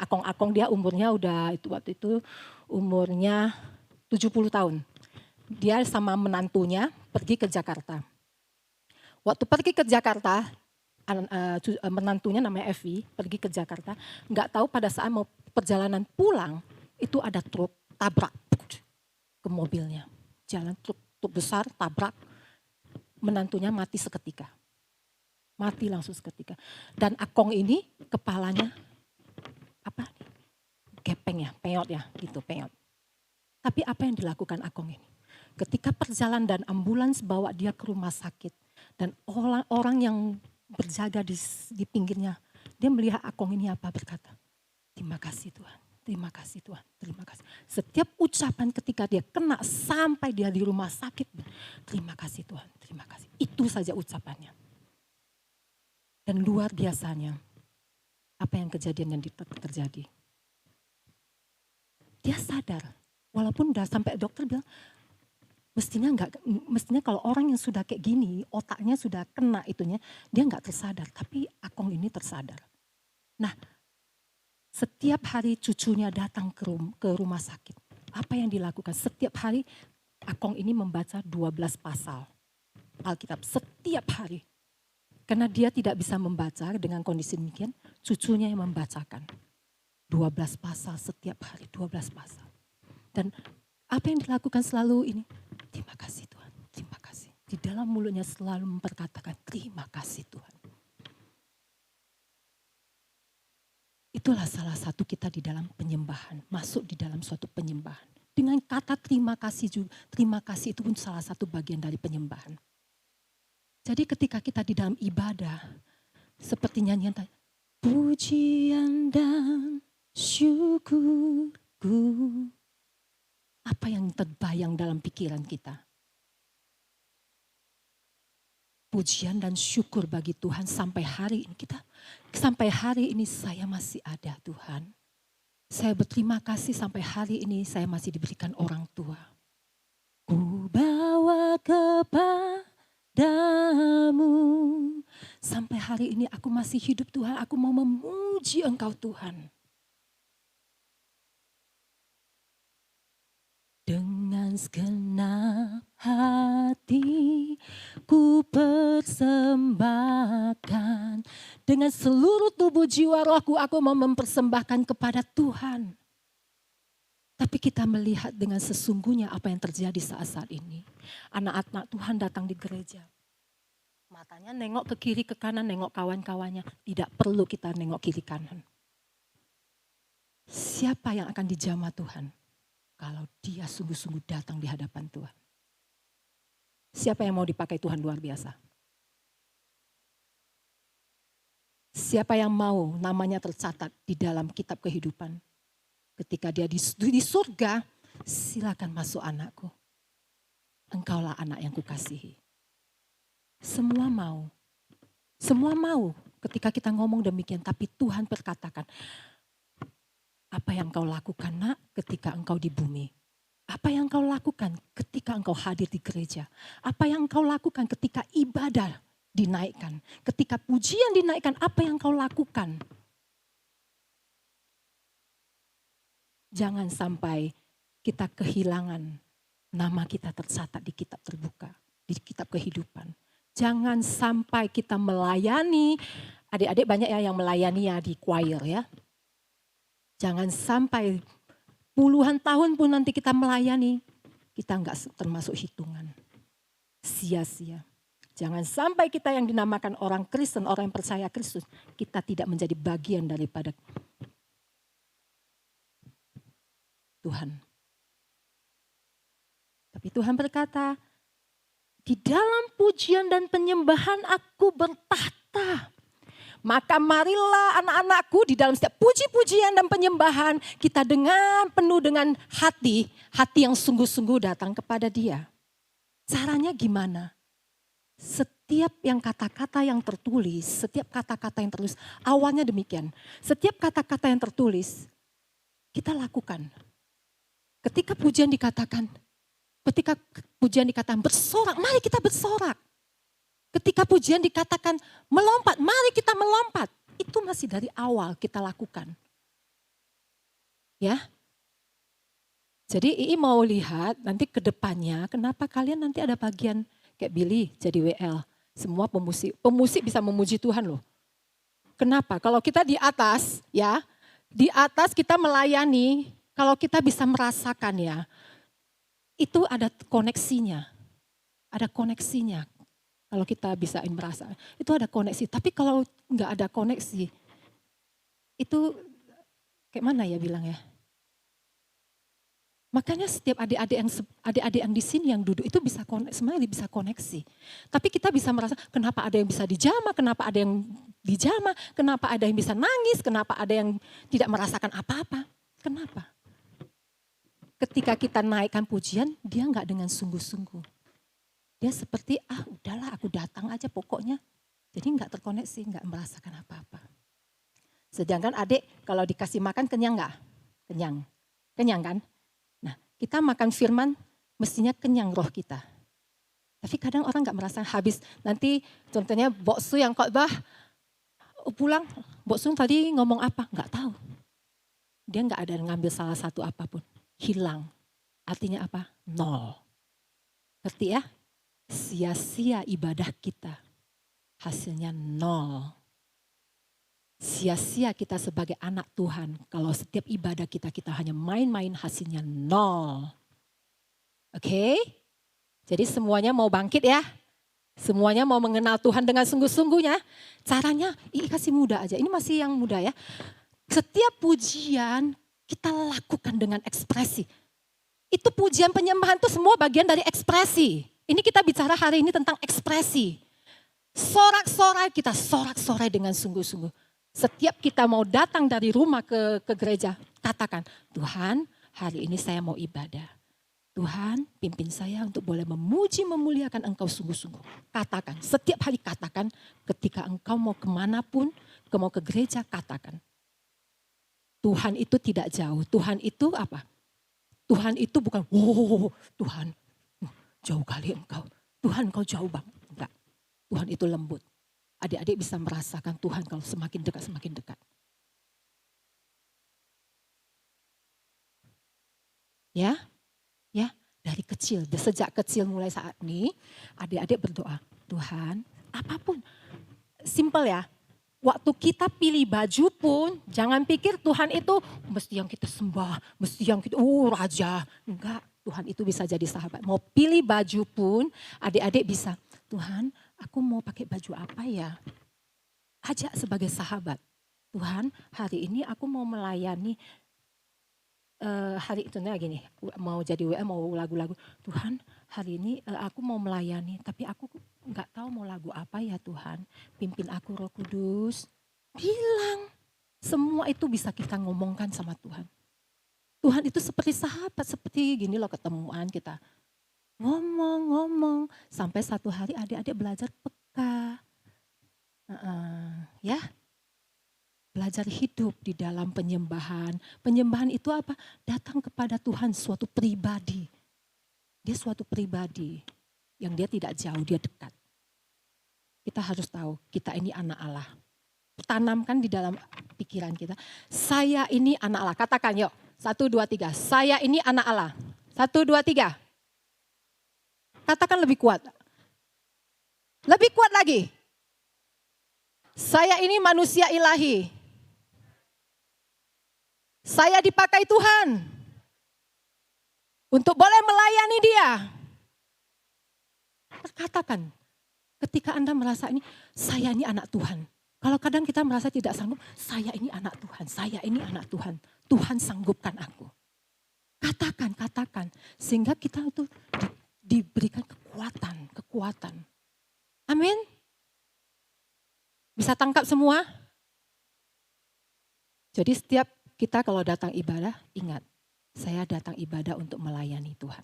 akong-akong dia umurnya udah waktu itu umurnya 70 tahun. Dia sama menantunya pergi ke Jakarta. Waktu pergi ke Jakarta, menantunya namanya Evi, pergi ke Jakarta, nggak tahu pada saat mau perjalanan pulang, itu ada truk tabrak ke mobilnya. Jalan truk besar, tabrak, menantunya mati seketika. Mati langsung seketika. Dan akong ini kepalanya, gepeng ya, peot ya, gitu peot. Tapi apa yang dilakukan akong ini? Ketika perjalanan dan ambulans bawa dia ke rumah sakit, dan orang yang berjaga di pinggirnya, dia melihat akong ini apa, berkata, terima kasih Tuhan, terima kasih Tuhan, terima kasih. Setiap ucapan ketika dia kena sampai dia di rumah sakit, terima kasih Tuhan, terima kasih. Itu saja ucapannya. Dan luar biasanya, apa yang kejadian yang terjadi. Dia sadar, walaupun udah sampai dokter bilang, mestinya kalau orang yang sudah kayak gini, otaknya sudah kena itunya, dia nggak tersadar. Tapi akong ini tersadar. Nah, setiap hari cucunya datang ke rumah sakit. Apa yang dilakukan? Setiap hari akong ini membaca 12 pasal Alkitab. Setiap hari. Karena dia tidak bisa membaca dengan kondisi demikian, cucunya yang membacakan. 12 pasal setiap hari, 12 pasal. Dan apa yang dilakukan selalu ini? Terima kasih Tuhan, terima kasih. Di dalam mulutnya selalu memperkatakan terima kasih Tuhan. Itulah salah satu kita di dalam penyembahan, masuk di dalam suatu penyembahan. Dengan kata terima kasih juga, terima kasih itu pun salah satu bagian dari penyembahan. Jadi ketika kita di dalam ibadah, seperti nyanyian tadi, pujian dan syukurku. Apa yang terbayang dalam pikiran kita? Pujian dan syukur bagi Tuhan sampai hari ini sampai hari ini saya masih ada Tuhan. Saya berterima kasih sampai hari ini saya masih diberikan orang tua. Ku bawa kepadamu. Sampai hari ini aku masih hidup Tuhan, aku mau memuji Engkau Tuhan. Dengan segenap hati ku persembahkan. Dengan seluruh tubuh jiwa rohku aku mau mempersembahkan kepada Tuhan. Tapi kita melihat dengan sesungguhnya apa yang terjadi saat ini. Anak-anak Tuhan datang di gereja. Matanya nengok ke kiri ke kanan, nengok kawan-kawannya. Tidak perlu kita nengok kiri kanan. Siapa yang akan dijamah Tuhan? Kalau dia sungguh-sungguh datang di hadapan Tuhan. Siapa yang mau dipakai Tuhan luar biasa? Siapa yang mau namanya tercatat di dalam kitab kehidupan? Ketika dia di surga, silakan masuk anakku. Engkaulah anak yang kukasihi. Semua mau. Semua mau ketika kita ngomong demikian. Tapi Tuhan berkatakan, apa yang kau lakukan nak ketika engkau di bumi? Apa yang kau lakukan ketika engkau hadir di gereja? Apa yang kau lakukan ketika ibadah dinaikkan? Ketika pujian dinaikkan, apa yang kau lakukan? Jangan sampai kita kehilangan nama kita tercatat di kitab terbuka, di kitab kehidupan. Jangan sampai kita melayani, adik-adik banyak ya yang melayani ya di choir ya. Jangan sampai puluhan tahun pun nanti kita melayani, kita enggak termasuk hitungan. Sia-sia. Jangan sampai kita yang dinamakan orang Kristen, orang yang percaya Kristus, kita tidak menjadi bagian daripada Tuhan. Tapi Tuhan berkata, di dalam pujian dan penyembahan aku bertahta. Maka marilah anak-anakku di dalam setiap puji-pujian dan penyembahan kita penuh dengan hati yang sungguh-sungguh datang kepada Dia. Caranya gimana? Setiap kata-kata yang tertulis, setiap kata-kata yang tertulis, awalnya demikian. Setiap kata-kata yang tertulis, kita lakukan. Ketika pujian dikatakan bersorak, mari kita bersorak. Ketika pujian dikatakan melompat, mari kita melompat. Itu masih dari awal kita lakukan. Ya. Jadi Ii mau lihat nanti ke depannya, kenapa kalian nanti ada bagian kayak Billy jadi WL. Semua pemusik bisa memuji Tuhan loh. Kenapa? Kalau kita di atas ya, di atas kita melayani, kalau kita bisa merasakan ya, itu ada koneksinya. Ada koneksinya. Kalau kita bisa merasa, itu ada koneksi. Tapi kalau nggak ada koneksi, itu kayak mana ya bilangnya? Makanya setiap adik-adik yang di sini yang duduk itu bisa semuanya bisa koneksi. Tapi kita bisa merasa kenapa ada yang bisa dijama, kenapa ada yang dijama, kenapa ada yang bisa nangis, kenapa ada yang tidak merasakan apa-apa. Kenapa? Ketika kita naikkan pujian, dia enggak dengan sungguh-sungguh. Dia seperti udahlah aku datang aja pokoknya. Jadi enggak terkoneksi, enggak merasakan apa-apa. Sedangkan adik kalau dikasih makan kenyang enggak? Kenyang. Kenyang kan? Kita makan firman mestinya kenyang roh kita. Tapi kadang orang gak merasa habis. Nanti contohnya boksu yang khotbah pulang. Boksu tadi ngomong apa? Gak tahu. Dia gak ada ngambil salah satu apapun. Hilang. Artinya apa? Nol. Ngerti ya? Sia-sia ibadah kita. Hasilnya nol. Sia-sia kita sebagai anak Tuhan. Kalau setiap ibadah kita hanya main-main hasilnya nol. Oke? Jadi semuanya mau bangkit ya. Semuanya mau mengenal Tuhan dengan sungguh-sungguhnya. Caranya kasih muda aja. Ini masih yang muda ya. Setiap pujian kita lakukan dengan ekspresi. Itu pujian penyembahan itu semua bagian dari ekspresi. Ini kita bicara hari ini tentang ekspresi. Sorak-sorai kita sorak-sorai dengan sungguh-sungguh. Setiap kita mau datang dari rumah ke gereja, katakan, Tuhan hari ini saya mau ibadah. Tuhan pimpin saya untuk boleh memuji, memuliakan Engkau sungguh-sungguh. Katakan, setiap hari katakan ketika Engkau mau kemanapun, mau ke gereja katakan. Tuhan itu tidak jauh, Tuhan itu apa? Tuhan itu bukan, Tuhan jauh kali Engkau. Tuhan Engkau jauh banget. Enggak, Tuhan itu lembut. Adik-adik bisa merasakan Tuhan kalau semakin dekat, semakin dekat. Ya, dari kecil, sejak kecil mulai saat ini, adik-adik berdoa, Tuhan, apapun, simple ya. Waktu kita pilih baju pun, jangan pikir Tuhan itu mesti yang kita sembah, mesti yang kita, raja. Enggak, Tuhan itu bisa jadi sahabat. Mau pilih baju pun, adik-adik bisa, Tuhan, aku mau pakai baju apa ya? Ajak sebagai sahabat. Tuhan, hari ini aku mau melayani. Hari itu gini, mau jadi WA, mau lagu-lagu. Tuhan, hari ini aku mau melayani, tapi aku nggak tahu mau lagu apa ya Tuhan. Pimpin aku Roh Kudus. Bilang, semua itu bisa kita ngomongkan sama Tuhan. Tuhan itu seperti sahabat, seperti gini loh ketemuan kita. Ngomong, sampai satu hari adik-adik belajar peka. Ya, belajar hidup di dalam penyembahan. Penyembahan itu apa? Datang kepada Tuhan suatu pribadi. Dia suatu pribadi yang dia tidak jauh, dia dekat. Kita harus tahu, kita ini anak Allah. Tanamkan di dalam pikiran kita, saya ini anak Allah. Katakan yuk, 1, 2, 3. Saya ini anak Allah. 1, 2, 3. Katakan lebih kuat. Lebih kuat lagi. Saya ini manusia ilahi. Saya dipakai Tuhan untuk boleh melayani Dia. Katakan, ketika Anda merasa ini, saya ini anak Tuhan. Kalau kadang kita merasa tidak sanggup, saya ini anak Tuhan, saya ini anak Tuhan. Tuhan sanggupkan aku. Katakan. Sehingga kita itu diberikan kekuatan. Amin. Bisa tangkap semua? Jadi setiap kita kalau datang ibadah, ingat, saya datang ibadah untuk melayani Tuhan.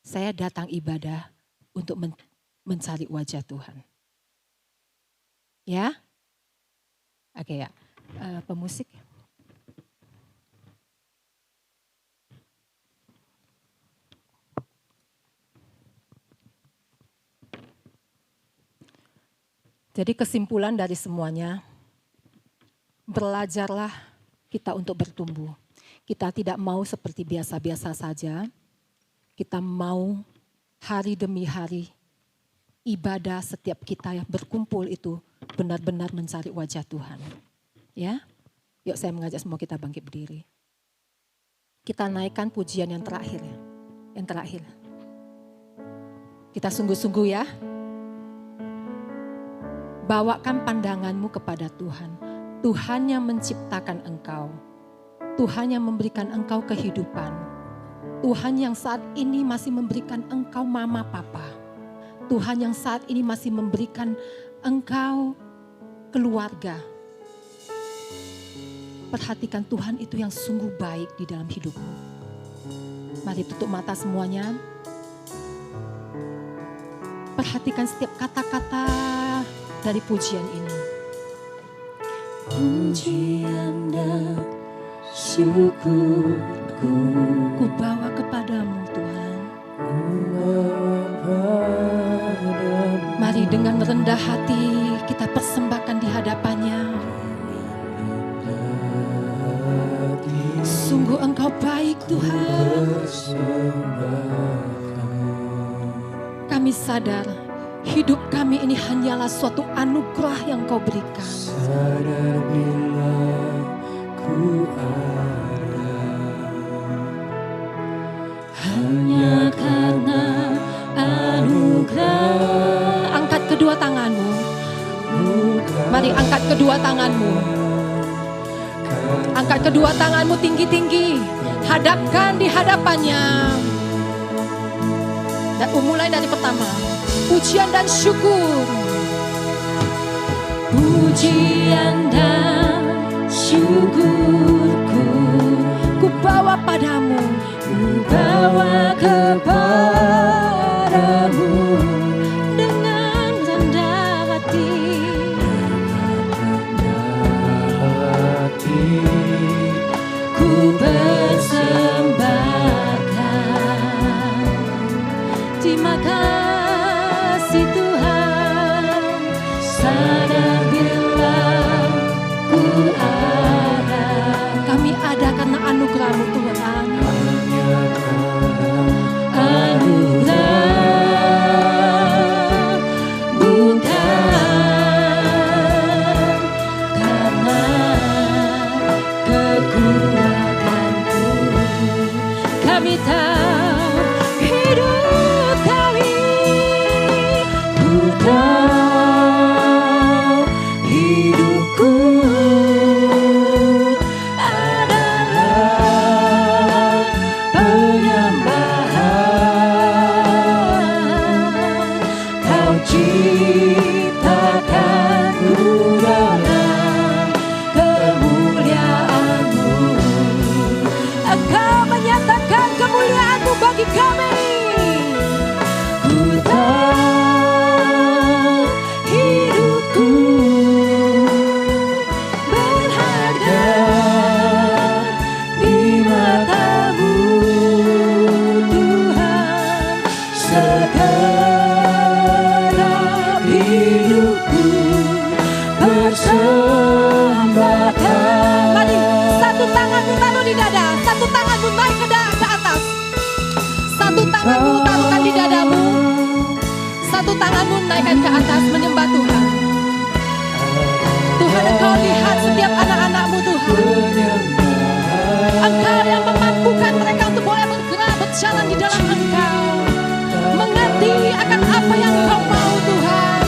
Saya datang ibadah untuk mencari wajah Tuhan. Ya? Oke ya, pemusik. Jadi kesimpulan dari semuanya, belajarlah kita untuk bertumbuh. Kita tidak mau seperti biasa-biasa saja. Kita mau hari demi hari ibadah setiap kita yang berkumpul itu benar-benar mencari wajah Tuhan. Ya, yuk saya mengajak semua kita bangkit berdiri. Kita naikkan pujian yang terakhir ya. Yang terakhir. Kita sungguh-sungguh ya. Bawakan pandanganmu kepada Tuhan. Tuhan yang menciptakan engkau. Tuhan yang memberikan engkau kehidupan. Tuhan yang saat ini masih memberikan engkau mama papa. Tuhan yang saat ini masih memberikan engkau keluarga. Perhatikan Tuhan itu yang sungguh baik di dalam hidupmu. Mari tutup mata semuanya. Perhatikan setiap kata-kata dari pujian ini. Pujian dan syukurku Ku bawa kepadamu Tuhan. Mari dengan rendah hati kita persembahkan di hadapannya. Sungguh Engkau baik Tuhan. Kami sadar hidup kami ini hanyalah suatu anugerah yang Kau berikan. Sadar bila ku ada hanya karena anugerah. Angkat kedua tanganmu. Mari angkat kedua tanganmu. Angkat kedua tanganmu tinggi-tinggi. Hadapkan di hadapannya. Dan mulai dari pertama. Pujian dan syukur. Pujian dan syukurku Ku bawa padamu. ku bawa kepadamu Dengan rendah hati. ku persembahkan. Terima kasih Tuhan. Sadar bila ku ada Kami ada karena anugerah-Mu Tuhan. hanya karena anugerah, bukan karena kekuatanku. Kami tahu hidup kami Ku tahu naikkan ke atas menyembah Tuhan. Tuhan, Engkau lihat setiap anak-anak-Mu Tuhan. Engkau yang memampukan mereka untuk boleh bergerak, berjalan di dalam Engkau. Mengerti akan apa yang Engkau mau Tuhan.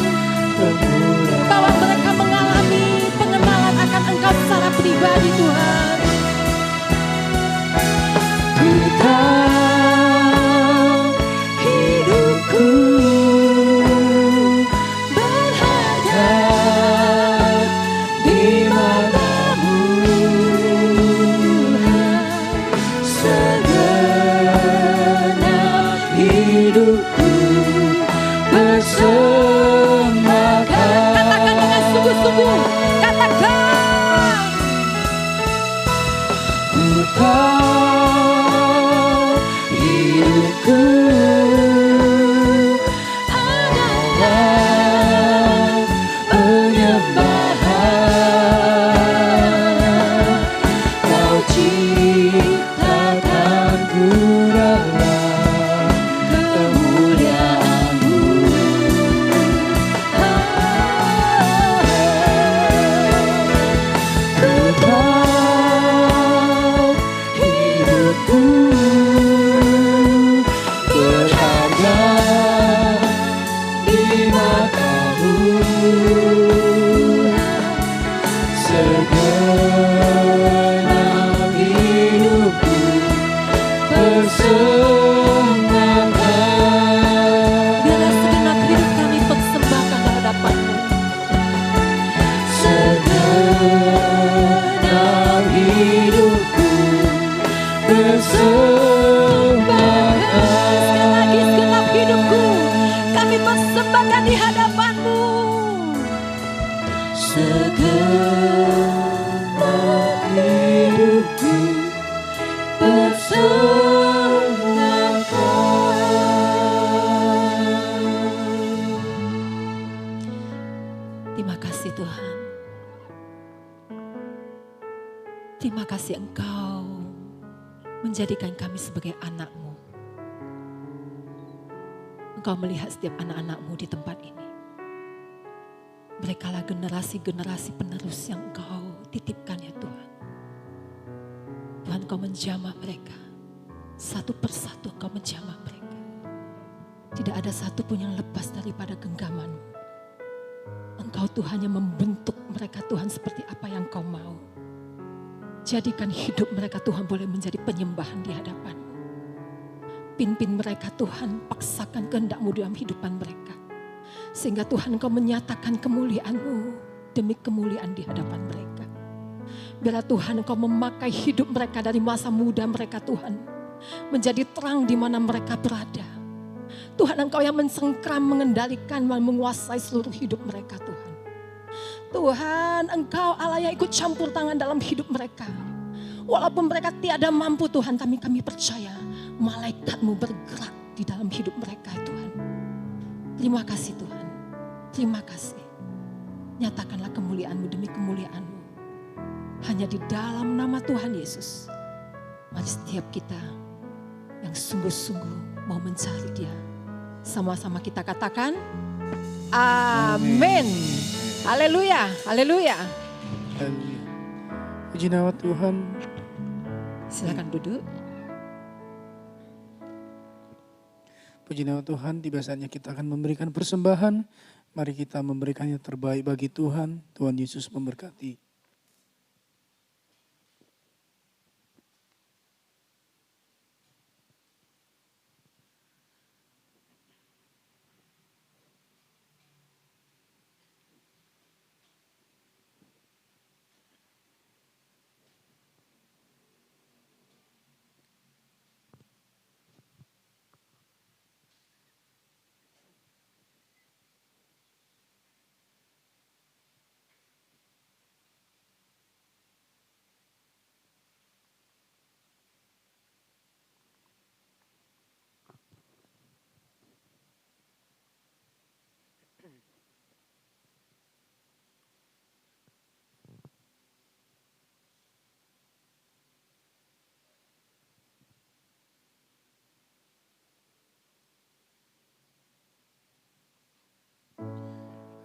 Bahwa mereka mengalami pengenalan akan Engkau secara pribadi Tuhan. Ku tahu hidupku berharga di mata-Mu. Segenap hidupku persembahkan. Katakan dengan sungguh-sungguh. Katakan. Ku tahu hidupku adalah penyembahan. Kau ciptakanku dalam kemuliaan-Mu. Ku tahu hidupku berharga di mata-Mu. Segenap hidupku persembahkan. Biarlah segenap hidup kami persembahkan di hadapan-Mu. Segenap hidupku persembahkan. Sekali lagi, segenap hidupku kami persembahkan di hadapan-Mu. Segenap hidupku persembahkan. Terima kasih Tuhan. Terima kasih Engkau menjadikan kami sebagai anak-Mu. Engkau melihat setiap anak-anak-Mu di tempat ini. Merekalah generasi-generasi penerus yang Engkau titipkan ya Tuhan. Tuhan, Engkau menjamah mereka. Satu persatu Engkau menjamah mereka. Tidak ada satu pun yang lepas daripada genggaman-Mu. Engkau Tuhan yang membentuk mereka Tuhan seperti apa yang Engkau mau. Jadikan hidup mereka Tuhan boleh menjadi penyembahan di hadapan-Mu. Pimpin mereka Tuhan, paksakan kehendak-Mu dalam kehidupan mereka. Sehingga Tuhan Engkau menyatakan kemuliaan-Mu demi kemuliaan di hadapan mereka. Biarlah Tuhan Engkau memakai hidup mereka dari masa muda mereka Tuhan. Menjadi terang di mana mereka berada. Tuhan Engkau yang mensengkram, mengendalikan, menguasai seluruh hidup mereka Tuhan. Tuhan, Engkau Allah yang ikut campur tangan dalam hidup mereka. Walaupun mereka tiada mampu Tuhan, kami percaya malaikat-Mu bergerak di dalam hidup mereka Tuhan. Terima kasih Tuhan, terima kasih. Nyatakanlah kemuliaan-Mu demi kemuliaan-Mu. Hanya di dalam nama Tuhan Yesus. Mari setiap kita yang sungguh-sungguh mau mencari Dia. Sama-sama kita katakan, amin. Haleluya, haleluya. Haleluya. Puji nama Tuhan. Silakan duduk. Puji nama Tuhan, tiba saatnya kita akan memberikan persembahan. Mari kita memberikan yang terbaik bagi Tuhan. Tuhan Yesus memberkati.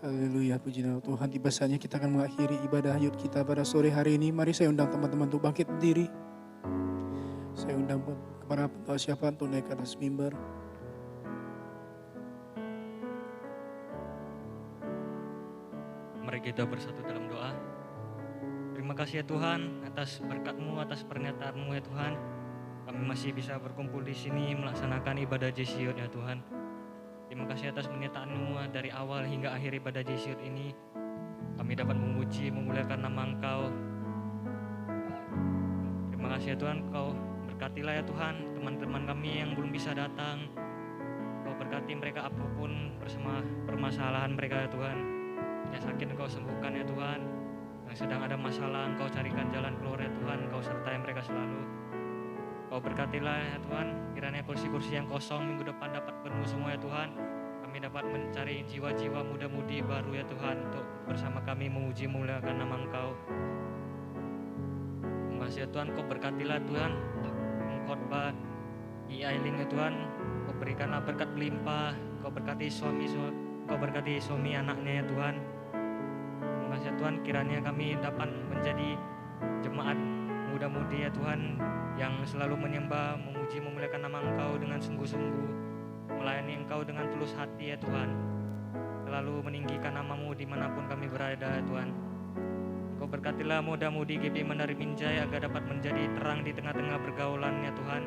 Haleluya, puji nama Tuhan. Tiba saatnya kita akan mengakhiri ibadah yud kita pada sore hari ini. Mari saya undang teman-teman untuk bangkit berdiri. Saya undang kepada pendoa siapa untuk naik ke atas mimbar. Mari kita bersatu dalam doa. Terima kasih ya Tuhan atas berkat-Mu, atas pernyataan-Mu ya Tuhan. Kami masih bisa berkumpul di sini melaksanakan ibadah Jesiut ya Tuhan. Terima kasih atas pernyataan-Mu dari awal hingga akhir ibadah Jesiut ini. Kami dapat memuji, memuliakan nama Engkau. Terima kasih ya Tuhan, Kau berkatilah ya Tuhan teman-teman kami yang belum bisa datang. Kau berkati mereka apapun bersama permasalahan mereka ya Tuhan. Yang sakit Engkau sembuhkan ya Tuhan. Yang sedang ada masalah Engkau carikan jalan keluar ya Tuhan. Engkau sertai mereka selalu. Kau berkatilah ya Tuhan, kiranya kursi-kursi yang kosong minggu depan dapat penuh semua ya Tuhan. Kami dapat mencari jiwa-jiwa muda-mudi baru ya Tuhan untuk bersama kami memuji memuliakan nama Engkau. Terima kasih ya Tuhan, Kau berkatilah Tuhan khotbah Aileen ya Tuhan. Kau berikanlah berkat berlimpah. Kau berkati suami anaknya ya Tuhan. Terima kasih ya Tuhan, kiranya kami dapat menjadi jemaat muda-mudi ya Tuhan, yang selalu menyembah, memuji, memuliakan nama Engkau dengan sungguh-sungguh, melayani Engkau dengan tulus hati ya Tuhan, selalu meninggikan nama-Mu dimanapun kami berada ya Tuhan. Engkau berkatilah muda-mudi GP Mandari Binjai agar dapat menjadi terang di tengah-tengah pergaulan ya Tuhan,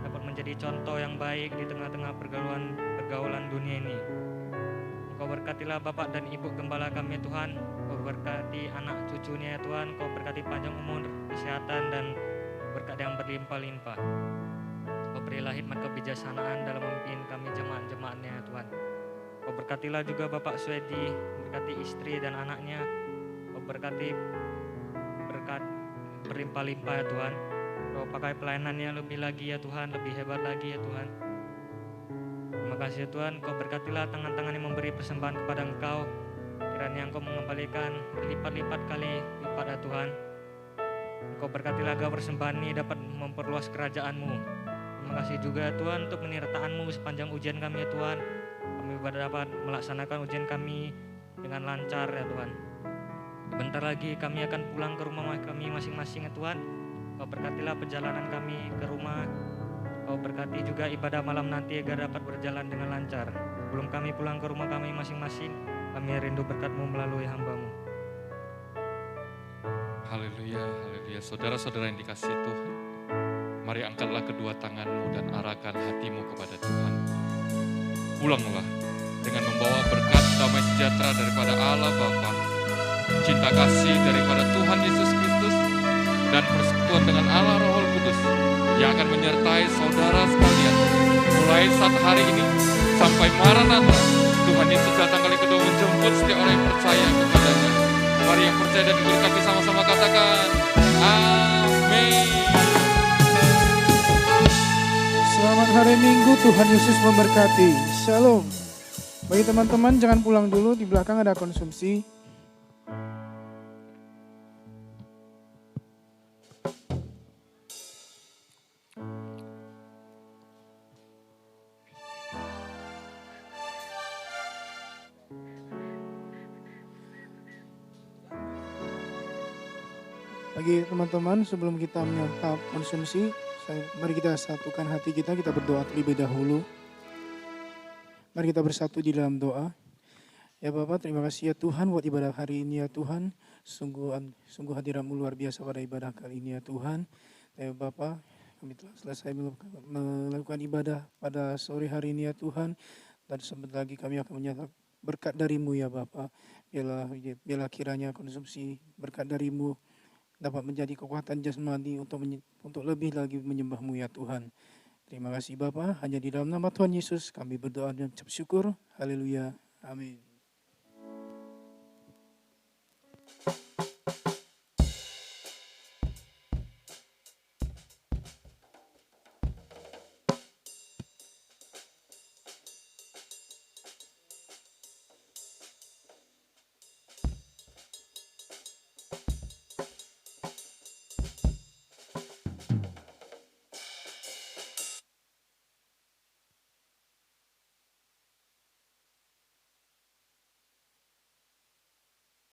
dapat menjadi contoh yang baik di tengah-tengah pergaulan dunia ini. Engkau berkatilah Bapak dan Ibu Gembala kami ya Tuhan. Kau berkati anak cucunya ya Tuhan. Kau berkati panjang umur, kesehatan, dan berkat yang berlimpah-limpah. Kau berilah hikmat kebijaksanaan dalam memimpin kami jemaat-jemaatnya ya Tuhan. Kau berkatilah juga Bapak Swedi, berkati istri dan anaknya. Kau berkati berkat berlimpah-limpah ya Tuhan. Kau pakai pelayanannya lebih lagi ya Tuhan, lebih hebat lagi ya Tuhan. Terima kasih ya Tuhan, Kau berkatilah tangan-tangan yang memberi persembahan kepada Engkau. Kiranya Engkau mengembalikan berlipat-lipat kali lipat ya Tuhan. Engkau berkatilah agar persembahan ini dapat memperluas kerajaan-Mu. Terima kasih juga ya Tuhan untuk penyertaan-Mu sepanjang ujian kami ya Tuhan. Kami dapat melaksanakan ujian kami dengan lancar ya Tuhan. Sebentar lagi kami akan pulang ke rumah kami masing-masing ya Tuhan. Kau berkatilah perjalanan kami ke rumah. Kau berkati juga ibadah malam nanti agar dapat berjalan dengan lancar. Sebelum kami pulang ke rumah kami masing-masing, kami rindu berkat-Mu melalui hamba-Mu. Haleluya, haleluya. Saudara-saudara yang dikasihi Tuhan, mari angkatlah kedua tanganmu dan arahkan hatimu kepada Tuhan. Pulanglah dengan membawa berkat damai sejahtera daripada Allah Bapa, cinta kasih daripada Tuhan Yesus Kristus, dan persekutuan dengan Allah Roh Kudus yang akan menyertai saudara sekalian mulai saat hari ini sampai Maranatha. Tuhan Yesus datang kali kedua menjemput setiap orang yang percaya kepadanya. Mari yang percaya dan diberkati sama-sama katakan amin. Selamat hari Minggu, Tuhan Yesus memberkati. Shalom. Bagi teman-teman jangan pulang dulu, di belakang ada konsumsi. Bagi teman-teman sebelum kita menyantap konsumsi, mari kita satukan hati kita berdoa terlebih dahulu. Mari kita bersatu di dalam doa. Ya Bapak, terima kasih ya Tuhan buat ibadah hari ini ya Tuhan. Sungguh hadirat-Mu luar biasa pada ibadah kali ini ya Tuhan. Ya Bapak, kami telah selesai melakukan ibadah pada sore hari ini ya Tuhan. Dan sebentar lagi kami akan menyantap berkat dari-Mu ya Bapak. Biarlah kiranya konsumsi berkat dari-Mu dapat menjadi kekuatan jasmani untuk lebih lagi menyembah-Mu ya Tuhan. Terima kasih Bapa, hanya di dalam nama Tuhan Yesus kami berdoa dan ucap syukur. Haleluya. Amin.